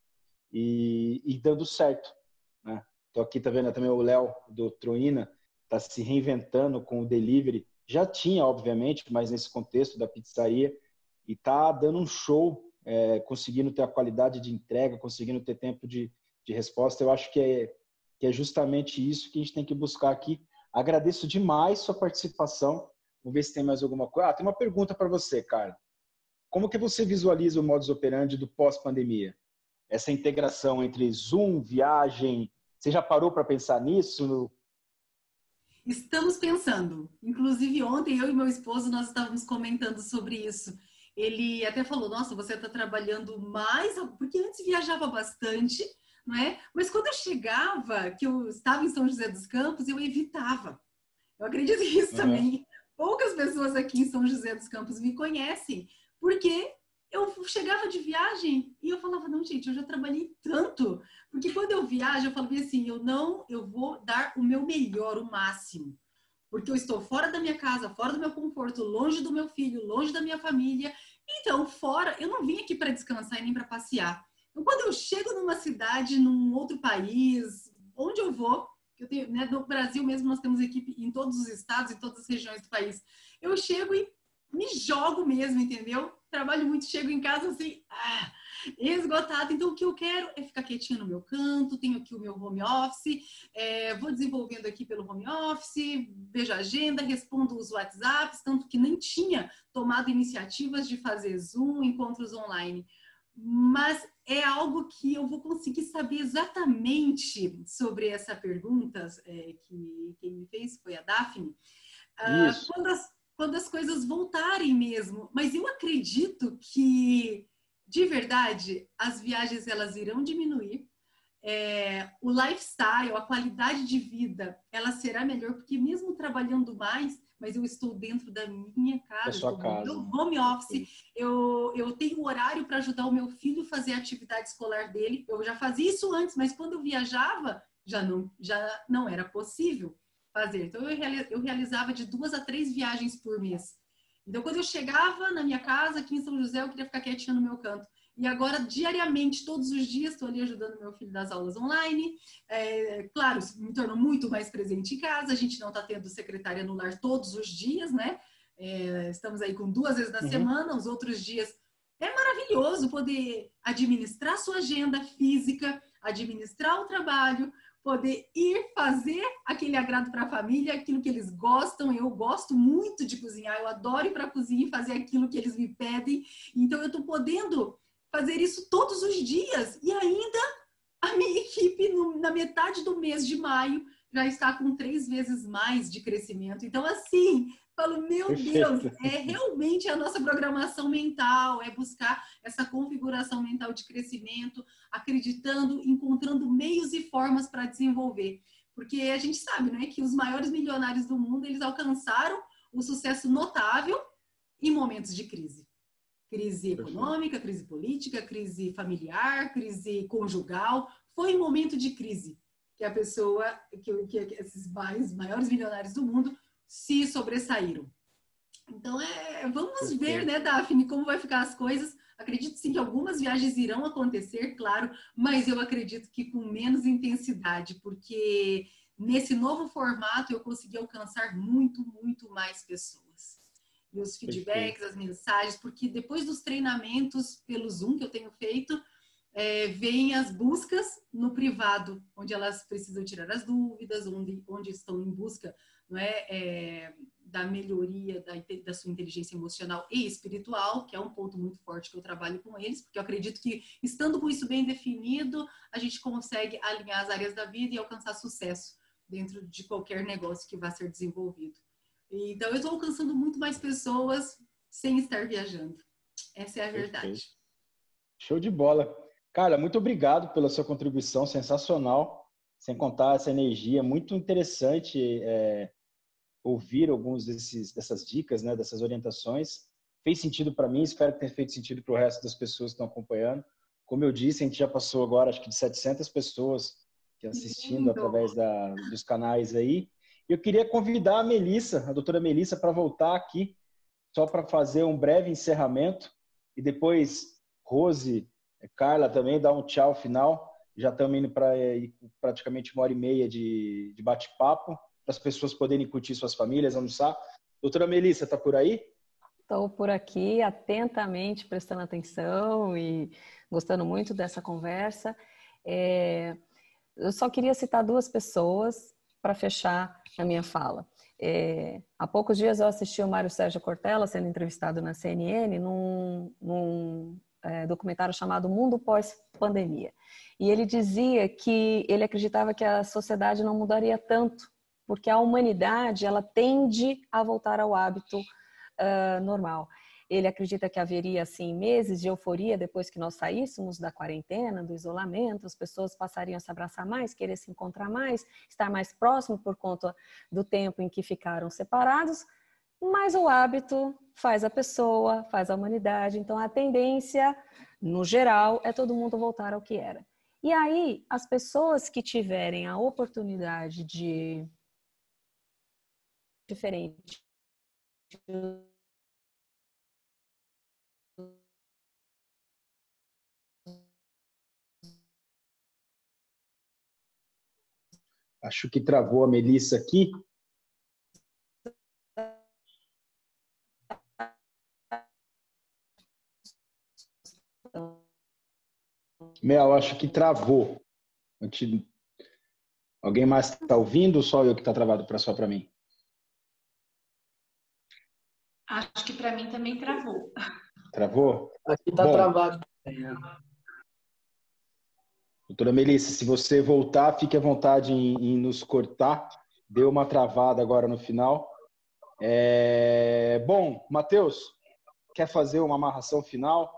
e dando certo, né? Tô aqui, tá vendo também o Léo do Troina, tá se reinventando com o delivery. Já tinha, obviamente, mas nesse contexto da pizzaria, e tá dando um show, conseguindo ter a qualidade de entrega, conseguindo ter tempo de resposta. Eu acho que é justamente isso que a gente tem que buscar aqui. Agradeço demais sua participação. Vamos ver se tem mais alguma coisa. Tem uma pergunta para você, cara. Como que você visualiza o modus operandi do pós-pandemia? Essa integração entre Zoom, viagem, você já parou para pensar nisso? Estamos pensando. Inclusive, ontem, eu e meu esposo, nós estávamos comentando sobre isso. Ele até falou, nossa, você está trabalhando mais... Porque antes viajava bastante, não é? Mas quando eu chegava, que eu estava em São José dos Campos, eu evitava. Eu acredito nisso também. Poucas pessoas aqui em São José dos Campos me conhecem, porque eu chegava de viagem e eu falava, não, gente, eu já trabalhei tanto. Porque quando eu viajo, eu falo assim, eu vou dar o meu melhor, o máximo. Porque eu estou fora da minha casa, fora do meu conforto, longe do meu filho, longe da minha família. Então, fora, eu não vim aqui para descansar e nem para passear. Então, quando eu chego numa cidade, num outro país, onde eu vou, eu tenho, né, no Brasil mesmo nós temos equipe em todos os estados, em todas as regiões do país. Eu chego e me jogo mesmo, entendeu? Trabalho muito, chego em casa assim, esgotado. Então, o que eu quero é ficar quietinha no meu canto, tenho aqui o meu home office, vou desenvolvendo aqui pelo home office, vejo a agenda, respondo os WhatsApps, tanto que nem tinha tomado iniciativas de fazer Zoom, encontros online. mas é algo que eu vou conseguir saber exatamente sobre essa pergunta, que quem me fez foi a Daphne, Isso. quando as coisas voltarem mesmo. Mas eu acredito que, de verdade, as viagens elas irão diminuir. O lifestyle, a qualidade de vida, ela será melhor, porque mesmo trabalhando mais, mas eu estou dentro da minha casa, sua casa. no home office, eu tenho horário para ajudar o meu filho a fazer a atividade escolar dele. Eu já fazia isso antes, mas quando eu viajava, já não era possível fazer. Então, eu realizava de 2 a 3 viagens por mês. Então, quando eu chegava na minha casa, aqui em São José, eu queria ficar quietinha no meu canto. E agora, diariamente, todos os dias, estou ali ajudando meu filho das aulas online. Claro, me tornou muito mais presente em casa. A gente não está tendo secretária no lar todos os dias, né? Estamos aí com 2 vezes na semana. Os outros dias é maravilhoso poder administrar sua agenda física, administrar o trabalho, poder ir fazer aquele agrado para a família, aquilo que eles gostam. Eu gosto muito de cozinhar, eu adoro ir para a cozinha e fazer aquilo que eles me pedem. Então, eu estou podendo fazer isso todos os dias. E ainda a minha equipe, na metade do mês de maio, já está com 3 vezes mais de crescimento. Então, assim, falo, meu Deus, realmente a nossa programação mental, é buscar essa configuração mental de crescimento, acreditando, encontrando meios e formas para desenvolver. Porque a gente sabe, né, que os maiores milionários do mundo, eles alcançaram o sucesso notável em momentos de crise. Crise econômica, crise política, crise familiar, crise conjugal. Foi um momento de crise que a pessoa, que esses maiores milionários do mundo se sobressaíram. Então, vamos ver, né, Daphne, como vai ficar as coisas. Acredito sim que algumas viagens irão acontecer, claro, mas eu acredito que com menos intensidade, porque nesse novo formato eu consegui alcançar muito, muito mais pessoas. E os feedbacks, as mensagens, porque depois dos treinamentos pelo Zoom que eu tenho feito, vêm as buscas no privado, onde elas precisam tirar as dúvidas, onde estão em busca, não é, da melhoria da sua inteligência emocional e espiritual, que é um ponto muito forte que eu trabalho com eles, porque eu acredito que, estando com isso bem definido, a gente consegue alinhar as áreas da vida e alcançar sucesso dentro de qualquer negócio que vá ser desenvolvido. Então, eu estou alcançando muito mais pessoas sem estar viajando. Essa é a verdade. Perfeito. Show de bola. Carla, muito obrigado pela sua contribuição, sensacional. Sem contar essa energia, muito interessante ouvir algumas dessas dicas, né, dessas orientações. Fez sentido para mim, espero que tenha feito sentido para o resto das pessoas que estão acompanhando. Como eu disse, a gente já passou agora, acho que de 700 pessoas assistindo através dos canais aí. Eu queria convidar a Melissa, a doutora Melissa, para voltar aqui, só para fazer um breve encerramento. E depois, Rose, Carla também, dar um tchau final. Já estamos indo para praticamente 1h30 de bate-papo, para as pessoas poderem curtir suas famílias, almoçar. Doutora Melissa, está por aí? Estou por aqui, atentamente prestando atenção e gostando muito dessa conversa. Eu só queria citar 2 pessoas para fechar a minha fala. Há poucos dias eu assisti o Mário Sérgio Cortella sendo entrevistado na CNN num documentário chamado Mundo Pós-Pandemia. E ele dizia que ele acreditava que a sociedade não mudaria tanto, porque a humanidade ela tende a voltar ao hábito normal. Ele acredita que haveria, assim, meses de euforia depois que nós saíssemos da quarentena, do isolamento, as pessoas passariam a se abraçar mais, querer se encontrar mais, estar mais próximo por conta do tempo em que ficaram separados, mas o hábito faz a pessoa, faz a humanidade. Então, a tendência, no geral, é todo mundo voltar ao que era. E aí, as pessoas que tiverem a oportunidade de diferente Acho que travou a Melissa aqui. Mel, acho que travou. Alguém mais está ouvindo ou só eu que está travado só para mim? Acho que para mim também travou. Travou? Aqui está travado. Doutora Melissa, se você voltar, fique à vontade em nos cortar. Deu uma travada agora no final. Bom, Matheus, quer fazer uma amarração final?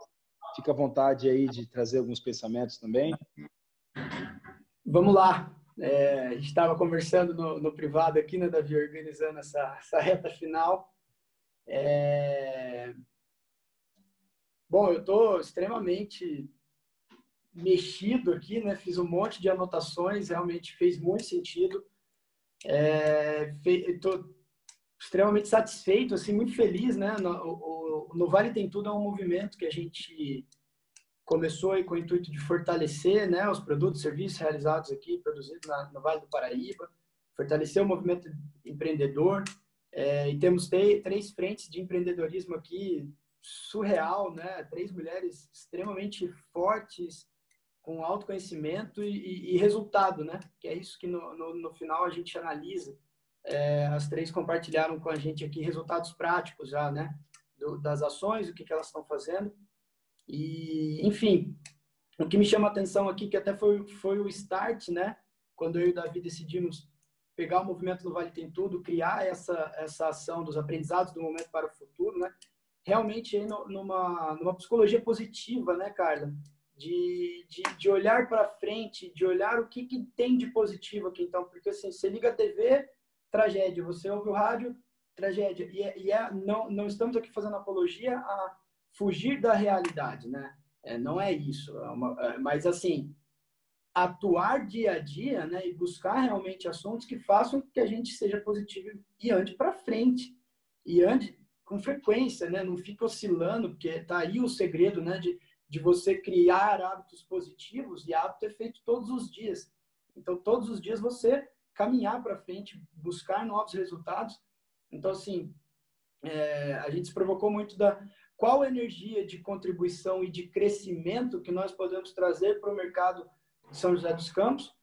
Fica à vontade aí de trazer alguns pensamentos também. Vamos lá. A gente estava conversando no privado aqui, né, Davi, organizando essa reta final. Bom, eu estou extremamente mexido aqui, né? Fiz um monte de anotações, realmente fez muito sentido. Estou extremamente satisfeito, assim, muito feliz, né? No Vale Tem Tudo é um movimento que a gente começou aí com o intuito de fortalecer, né, os produtos e serviços realizados aqui, produzidos no Vale do Paraíba, fortalecer o movimento empreendedor, e temos três frentes de empreendedorismo aqui, surreal, né? 3 mulheres extremamente fortes, com autoconhecimento e resultado, né? Que é isso que no final a gente analisa. As 3 compartilharam com a gente aqui resultados práticos já, né? Das ações, o que elas estão fazendo. E, enfim, o que me chama a atenção aqui, que até foi o start, né? Quando eu e o Davi decidimos pegar o movimento do Vale Tem Tudo, criar essa ação dos aprendizados do momento para o futuro, né? Realmente aí numa psicologia positiva, né, Carla? De olhar para frente, de olhar o que tem de positivo aqui, então, porque assim, você liga a TV, tragédia, você ouve o rádio, tragédia, não estamos aqui fazendo apologia a fugir da realidade, né? Não é isso, mas assim, atuar dia a dia, né, e buscar realmente assuntos que façam que a gente seja positivo e ande para frente, e ande com frequência, né? Não fica oscilando, porque tá aí o segredo, né, de você criar hábitos positivos, e hábito é feito todos os dias. Então, todos os dias você caminhar para frente, buscar novos resultados. Então, assim, a gente se provocou muito qual energia de contribuição e de crescimento que nós podemos trazer para o mercado de São José dos Campos,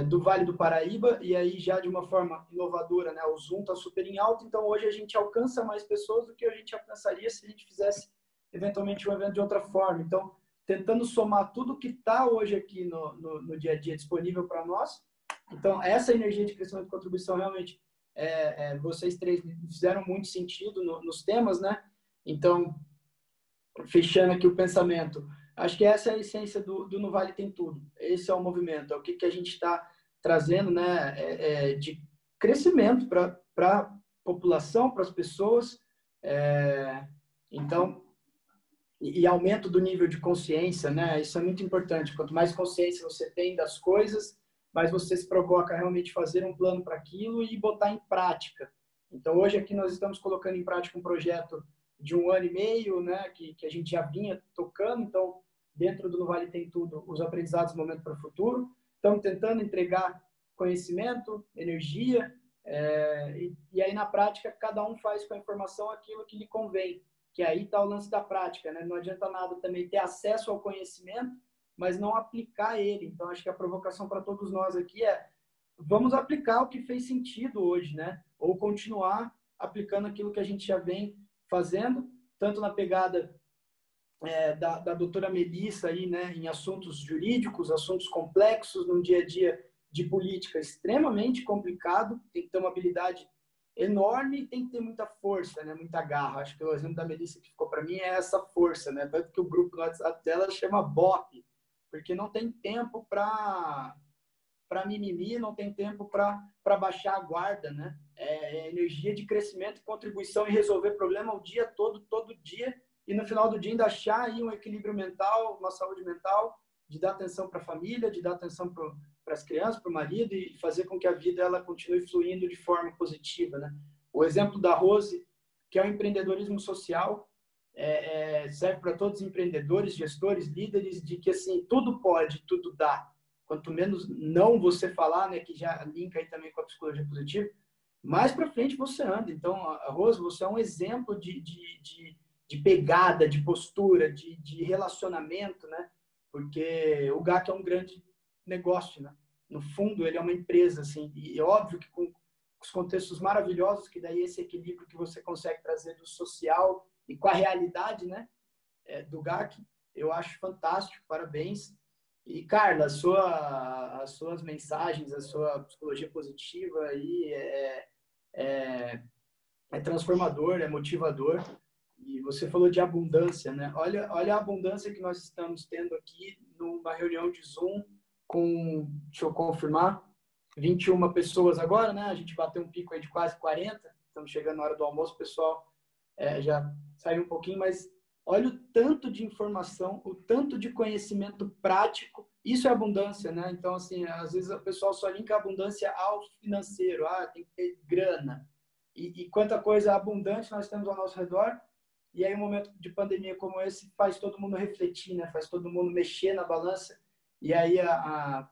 do Vale do Paraíba, e aí já de uma forma inovadora, né? O Zoom está super em alta, então hoje a gente alcança mais pessoas do que a gente alcançaria se a gente fizesse eventualmente um evento de outra forma. Então, tentando somar tudo que está hoje aqui no dia a dia disponível para nós. Então, essa energia de crescimento e contribuição realmente, vocês 3 fizeram muito sentido nos temas, né? Então, fechando aqui o pensamento, acho que essa é a essência do No Vale Tem Tudo. Esse é o movimento, é o que a gente está trazendo, né, de crescimento para a população, para as pessoas. Então, e aumento do nível de consciência, né? Isso é muito importante. Quanto mais consciência você tem das coisas, mais você se provoca a realmente fazer um plano para aquilo e botar em prática. Então, hoje aqui nós estamos colocando em prática um projeto de 1 ano e meio, né? Que a gente já vinha tocando. Então, dentro do No Vale Tem Tudo, os aprendizados do momento para o futuro. Estamos tentando entregar conhecimento, energia, e aí na prática cada um faz com a informação aquilo que lhe convém. Que aí está o lance da prática, né? Não adianta nada também ter acesso ao conhecimento, mas não aplicar ele. Então, acho que a provocação para todos nós aqui vamos aplicar o que fez sentido hoje, né? Ou continuar aplicando aquilo que a gente já vem fazendo, tanto na pegada da doutora Melissa aí, né? Em assuntos jurídicos, assuntos complexos, num dia a dia de política extremamente complicado, tem que ter uma habilidade enorme e tem que ter muita força, né? Muita garra. Acho que o exemplo da Melissa que ficou para mim é essa força, né? Tanto que o grupo no WhatsApp dela chama BOP, porque não tem tempo para mimimi, não tem tempo para baixar a guarda, né? Energia de crescimento e contribuição e resolver problema o dia todo dia, e no final do dia ainda achar aí um equilíbrio mental, uma saúde mental, de dar atenção para a família, de dar atenção para as crianças, para o marido, e fazer com que a vida ela continue fluindo de forma positiva, né? O exemplo da Rose, que é o empreendedorismo social, serve para todos os empreendedores, gestores, líderes, de que assim, tudo pode, tudo dá. Quanto menos não você falar, né, que já linka aí também com a psicologia positiva, mais para frente você anda. Então, a Rose, você é um exemplo de pegada, de postura, de relacionamento, né? Porque o GAC é um grande negócio, né? No fundo, ele é uma empresa, assim, e é óbvio que com os contextos maravilhosos, que daí esse equilíbrio que você consegue trazer do social e com a realidade, né, do GAC, Eu acho fantástico, parabéns. E, Carla, as suas mensagens, a sua psicologia positiva aí é transformador, é motivador. E você falou de abundância, né? Olha a abundância que nós estamos tendo aqui numa reunião de Zoom com, deixa eu confirmar, 21 pessoas agora, né? A gente bateu um pico aí de quase 40, estamos chegando na hora do almoço, o pessoal já saiu um pouquinho, mas olha o tanto de informação, o tanto de conhecimento prático, isso é abundância, né? Então, assim, às vezes o pessoal só linka a abundância ao financeiro, tem que ter grana. E quanta coisa abundante nós temos ao nosso redor, e aí um momento de pandemia como esse faz todo mundo refletir, né? Faz todo mundo mexer na balança. E aí,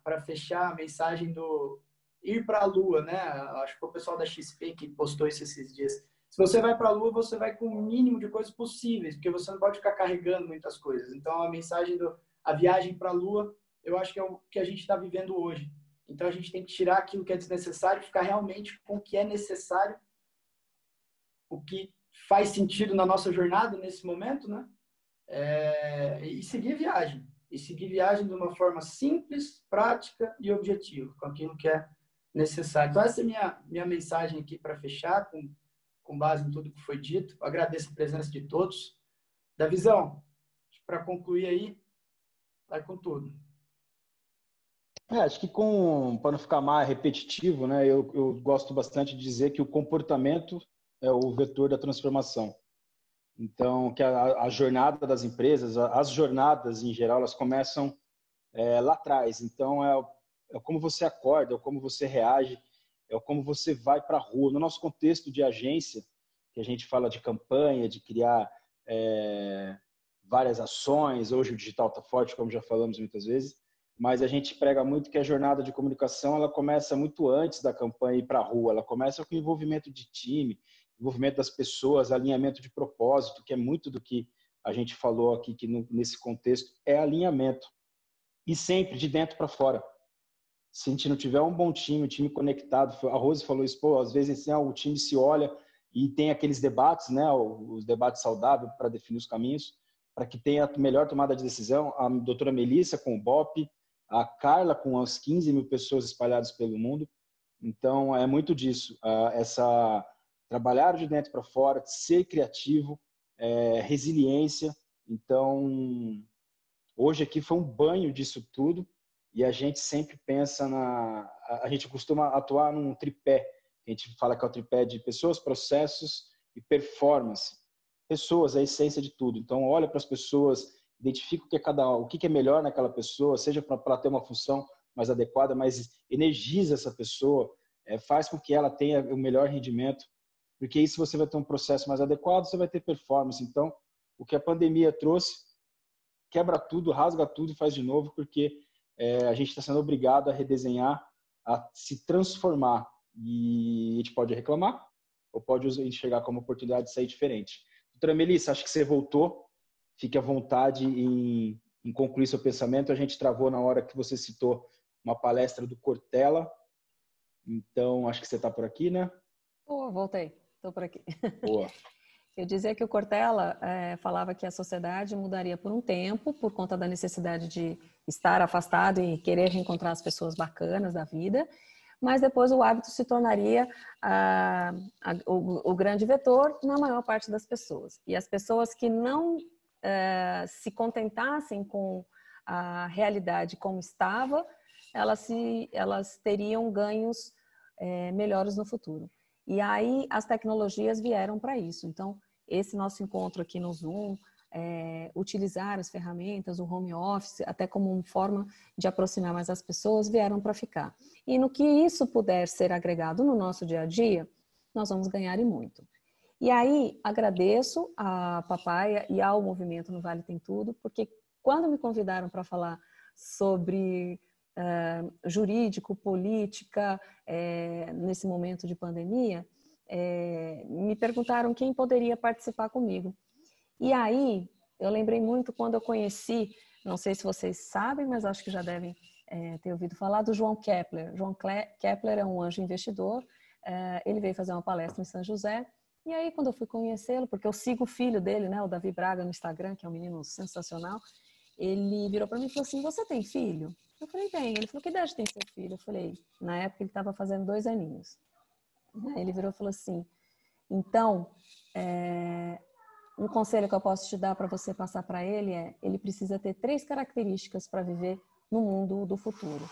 para fechar, a mensagem do ir para a Lua, né? Acho que foi o pessoal da XP que postou isso esses dias. Se você vai para a Lua, você vai com o mínimo de coisas possíveis, porque você não pode ficar carregando muitas coisas. Então, a mensagem a viagem para a Lua, eu acho que é o que a gente está vivendo hoje. Então, a gente tem que tirar aquilo que é desnecessário, ficar realmente com o que é necessário, o que faz sentido na nossa jornada nesse momento, né? E seguir viagem. E seguir viagem de uma forma simples, prática e objetiva, com aquilo que é necessário. Então, essa é a minha mensagem aqui para fechar, com base em tudo que foi dito. Eu agradeço a presença de todos. Davizão, para concluir aí, vai com tudo. Acho que para não ficar mais repetitivo, né, eu gosto bastante de dizer que o comportamento é o vetor da transformação. Então, que a jornada das empresas, as jornadas em geral, elas começam lá atrás. Então, é como você acorda, é como você reage, é como você vai para a rua. No nosso contexto de agência, que a gente fala de campanha, de criar várias ações, hoje o digital está forte, como já falamos muitas vezes, mas a gente prega muito que a jornada de comunicação ela começa muito antes da campanha ir para a rua, ela começa com o envolvimento de time, envolvimento das pessoas, alinhamento de propósito, que é muito do que a gente falou aqui, que nesse contexto é alinhamento. E sempre de dentro para fora. Se a gente não tiver um bom time, um time conectado, a Rose falou isso, às vezes assim, o time se olha e tem aqueles debates, né, os debates saudáveis para definir os caminhos, para que tenha a melhor tomada de decisão. A doutora Melissa com o BOP, a Carla com as 15 mil pessoas espalhadas pelo mundo. Então, é muito disso. Trabalhar de dentro para fora, ser criativo, resiliência. Então, hoje aqui foi um banho disso tudo e a gente sempre pensa a gente costuma atuar num tripé. A gente fala que é o tripé de pessoas, processos e performance. Pessoas é a essência de tudo. Então, olha para as pessoas, identifica o que é melhor naquela pessoa, seja para ter uma função mais adequada, mas energiza essa pessoa, faz com que ela tenha o melhor rendimento, porque aí se você vai ter um processo mais adequado, você vai ter performance. Então, o que a pandemia trouxe, quebra tudo, rasga tudo e faz de novo, porque a gente está sendo obrigado a redesenhar, a se transformar. E a gente pode reclamar ou pode enxergar como oportunidade de sair diferente. Doutora Melissa, acho que você voltou. Fique à vontade em concluir seu pensamento. A gente travou na hora que você citou uma palestra do Cortella. Então, acho que você está por aqui, né? Voltei. Estou por aqui. Boa. Eu dizia que o Cortella falava que a sociedade mudaria por um tempo, por conta da necessidade de estar afastado e querer reencontrar as pessoas bacanas da vida, mas depois o hábito se tornaria o grande vetor na maior parte das pessoas. E as pessoas que não se contentassem com a realidade como estava, elas teriam ganhos melhores no futuro. E aí as tecnologias vieram para isso. Então, esse nosso encontro aqui no Zoom, utilizar as ferramentas, o home office, até como uma forma de aproximar mais as pessoas, vieram para ficar. E no que isso puder ser agregado no nosso dia a dia, nós vamos ganhar e muito. E aí, agradeço a Papaya e ao Movimento No Vale Tem Tudo, porque quando me convidaram para falar sobre jurídico, política, nesse momento de pandemia, me perguntaram quem poderia participar comigo. E aí, eu lembrei muito quando eu conheci, não sei se vocês sabem, mas acho que já devem ter ouvido falar do João Kepler. João Kepler é um anjo investidor, ele veio fazer uma palestra em São José, e aí quando eu fui conhecê-lo, porque eu sigo o filho dele, né, o Davi Braga, no Instagram, que é um menino sensacional, ele virou para mim e falou assim, você tem filho? Eu falei, tem. Ele falou, que idade tem seu filho? Eu falei, na época ele estava fazendo 2 aninhos. Aí ele virou e falou assim, então, um conselho que eu posso te dar para você passar para ele é, ele precisa ter 3 características para viver no mundo do futuro.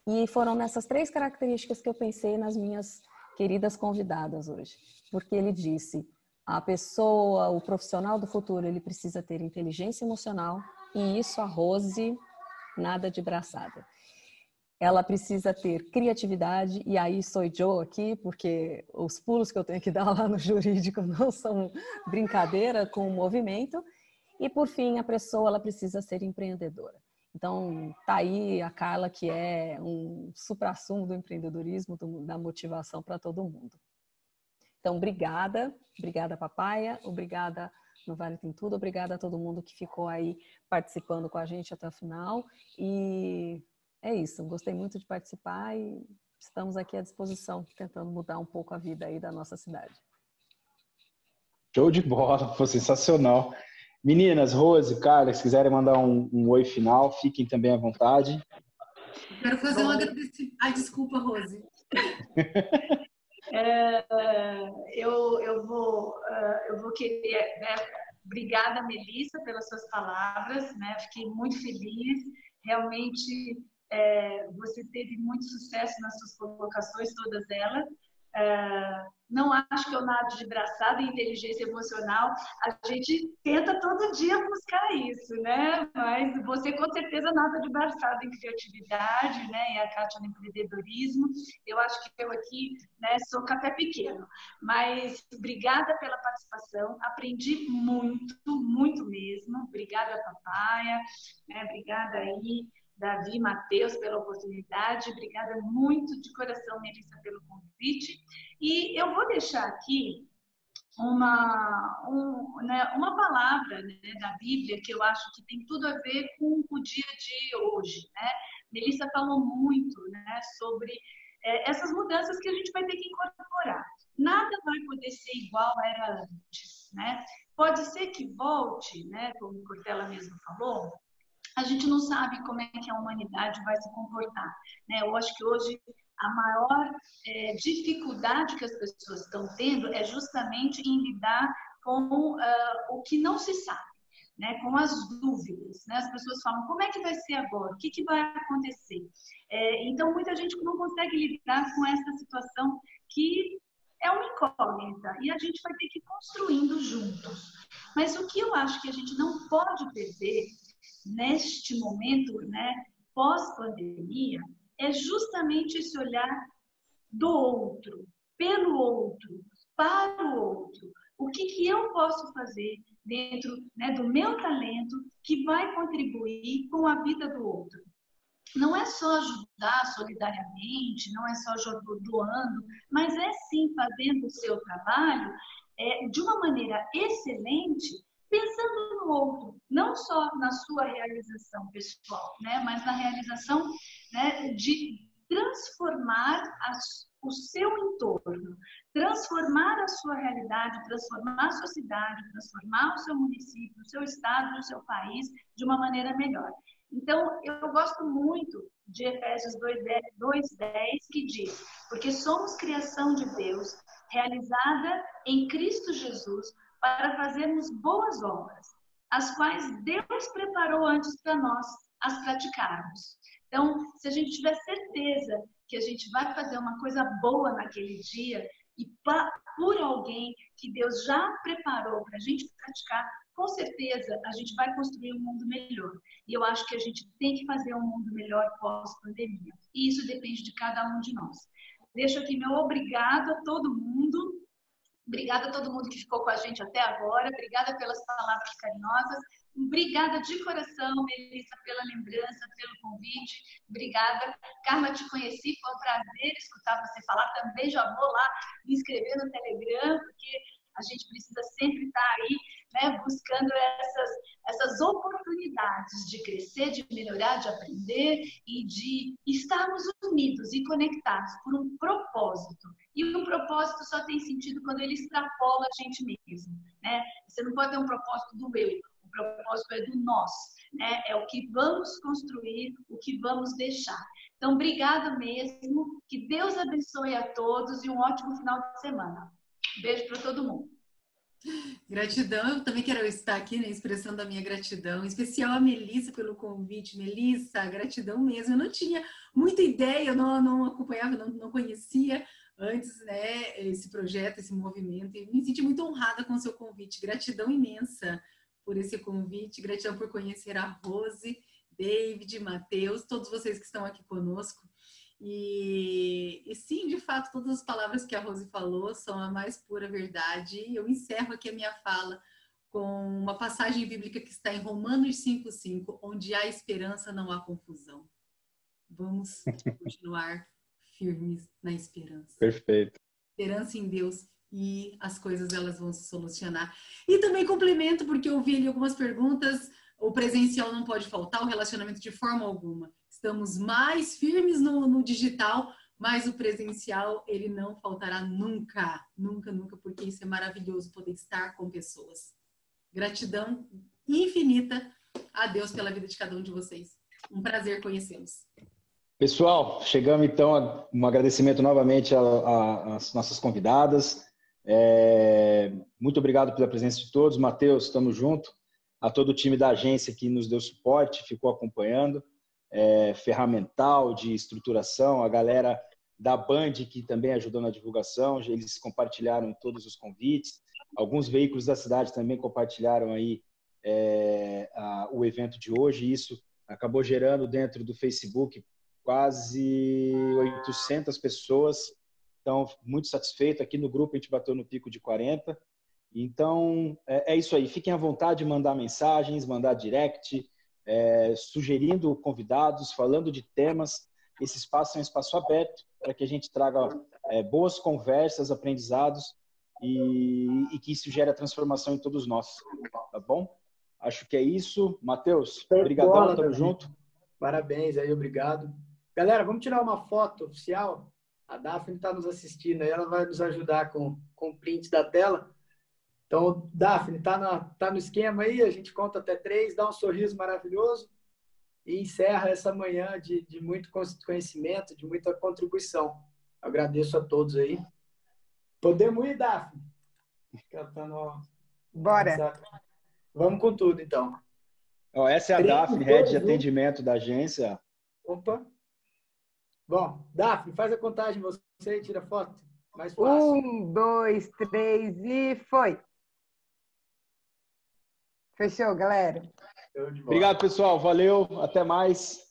E foram nessas 3 características que eu pensei nas minhas queridas convidadas hoje. Porque ele disse, a pessoa, o profissional do futuro, ele precisa ter inteligência emocional, e isso a Rose, nada de braçada. Ela precisa ter criatividade, e aí sou eu aqui, porque os pulos que eu tenho que dar lá no jurídico não são brincadeira com o movimento. E por fim, a pessoa ela precisa ser empreendedora. Então, tá aí a Carla, que é um suprassumo do empreendedorismo, da motivação para todo mundo. Então, obrigada Papaya, obrigada no Vale Tem Tudo, obrigada a todo mundo que ficou aí participando com a gente até o final. E é isso, gostei muito de participar e estamos aqui à disposição, tentando mudar um pouco a vida aí da nossa cidade. Show de bola, foi sensacional. Meninas, Rose, Carla, se quiserem mandar um oi final, fiquem também à vontade. Quero fazer um agradecimento. Ai, desculpa, Rose. Eu vou querer, né? Obrigada, Melissa, pelas suas palavras, né? Fiquei muito feliz. Realmente, você teve muito sucesso nas suas colocações, todas elas. Não acho que eu nado de braçada em inteligência emocional. A gente tenta todo dia buscar isso, né? Mas você com certeza nada de braçada em criatividade, né? E a Kátia no empreendedorismo. Eu acho que eu aqui, né, sou café pequeno. Mas obrigada pela participação. Aprendi muito, muito mesmo. Obrigada, Papaya, né? Obrigada aí, Davi, Matheus, pela oportunidade. Obrigada muito de coração, Melissa, pelo convite. E eu vou deixar aqui uma palavra, né, da Bíblia que eu acho que tem tudo a ver com o dia de hoje, né? Melissa falou muito, né, sobre essas mudanças que a gente vai ter que incorporar. Nada vai poder ser igual era antes, né? Pode ser que volte, né, como Cortella mesmo falou. A gente não sabe como é que a humanidade vai se comportar, né? Eu acho que hoje a maior dificuldade que as pessoas estão tendo é justamente em lidar com o que não se sabe, né? Com as dúvidas, né? As pessoas falam, como é que vai ser agora? O que vai acontecer? Então, muita gente não consegue lidar com essa situação que é uma incógnita e a gente vai ter que ir construindo juntos. Mas o que eu acho que a gente não pode perder neste momento, né, pós-pandemia, é justamente esse olhar do outro, pelo outro, para o outro. O que eu posso fazer dentro, né, do meu talento que vai contribuir com a vida do outro? Não é só ajudar solidariamente, não é só doando, mas é sim fazendo o seu trabalho de uma maneira excelente, pensando no outro, não só na sua realização pessoal, né, mas na realização, né, de transformar o seu entorno, transformar a sua realidade, transformar a sua cidade, transformar o seu município, o seu estado, o seu país de uma maneira melhor. Então, eu gosto muito de Efésios 2:10, que diz, porque somos criação de Deus, realizada em Cristo Jesus, para fazermos boas obras, as quais Deus preparou antes para nós as praticarmos. Então, se a gente tiver certeza que a gente vai fazer uma coisa boa naquele dia e por alguém que Deus já preparou para a gente praticar, com certeza a gente vai construir um mundo melhor. E eu acho que a gente tem que fazer um mundo melhor pós-pandemia. E isso depende de cada um de nós. Deixo aqui meu obrigado a todo mundo. Obrigada a todo mundo que ficou com a gente até agora. Obrigada pelas palavras carinhosas. Obrigada de coração, Melissa, pela lembrança, pelo convite. Obrigada. Carla, te conheci, foi um prazer escutar você falar. Também já vou lá me inscrever no Telegram, porque a gente precisa sempre estar aí, né, buscando essas oportunidades de crescer, de melhorar, de aprender e de estarmos unidos e conectados por um propósito. E o propósito só tem sentido quando ele extrapola a gente mesmo, né? Você não pode ter um propósito do eu. O O propósito é do nós, né? É o que vamos construir, o que vamos deixar. Então, obrigada mesmo. Que Deus abençoe a todos e um ótimo final de semana. Beijo para todo mundo. Gratidão, eu também quero estar aqui, né, expressando a minha gratidão, em especial a Melissa pelo convite. Melissa, gratidão mesmo. Eu não tinha muita ideia, eu não acompanhava, não conhecia antes, né, esse projeto, esse movimento, e me senti muito honrada com o seu convite. Gratidão imensa por esse convite, gratidão por conhecer a Rose, David, Matheus, todos vocês que estão aqui conosco. E sim, de fato, todas as palavras que a Rose falou são a mais pura verdade. Eu encerro aqui a minha fala com uma passagem bíblica que está em Romanos 5,5, onde há esperança, não há confusão. Vamos continuar firmes na esperança. Perfeito. Esperança em Deus e as coisas elas vão se solucionar. E também complemento, porque eu ouvi ali algumas perguntas, o presencial não pode faltar, o relacionamento de forma alguma. Estamos mais firmes no digital, mas o presencial, ele não faltará nunca, nunca, nunca, porque isso é maravilhoso, poder estar com pessoas. Gratidão infinita a Deus pela vida de cada um de vocês. Um prazer conhecê-los. Pessoal, chegamos então a um agradecimento novamente às nossas convidadas. Muito obrigado pela presença de todos. Matheus, estamos juntos. A todo o time da agência que nos deu suporte, ficou acompanhando. Ferramental, de estruturação, a galera da Band que também ajudou na divulgação, eles compartilharam todos os convites, alguns veículos da cidade também compartilharam aí o evento de hoje, e isso acabou gerando dentro do Facebook quase 800 pessoas, então muito satisfeito, aqui no grupo a gente bateu no pico de 40, então é isso aí, fiquem à vontade de mandar mensagens, mandar direct, sugerindo convidados, falando de temas. Esse espaço é um espaço aberto para que a gente traga boas conversas, aprendizados e que isso gere a transformação em todos nós, tá bom? Acho que é isso. Matheus, obrigadão, tamo junto. Parabéns aí, obrigado. Galera, vamos tirar uma foto oficial? A Daphne está nos assistindo aí, ela vai nos ajudar com prints da tela. Então, Daphne, tá no esquema aí, a gente conta até 3, dá um sorriso maravilhoso e encerra essa manhã de muito conhecimento, de muita contribuição. Agradeço a todos aí. Podemos ir, Daphne? Bora! Vamos com tudo, então. Essa é a 3, Daphne, 2, head de 1. atendimento da agência. Opa! Bom, Daphne, faz a contagem você e tira foto. Mais fácil. 1, 2, 3 e foi! Fechou, galera? Obrigado, pessoal. Valeu. Até mais.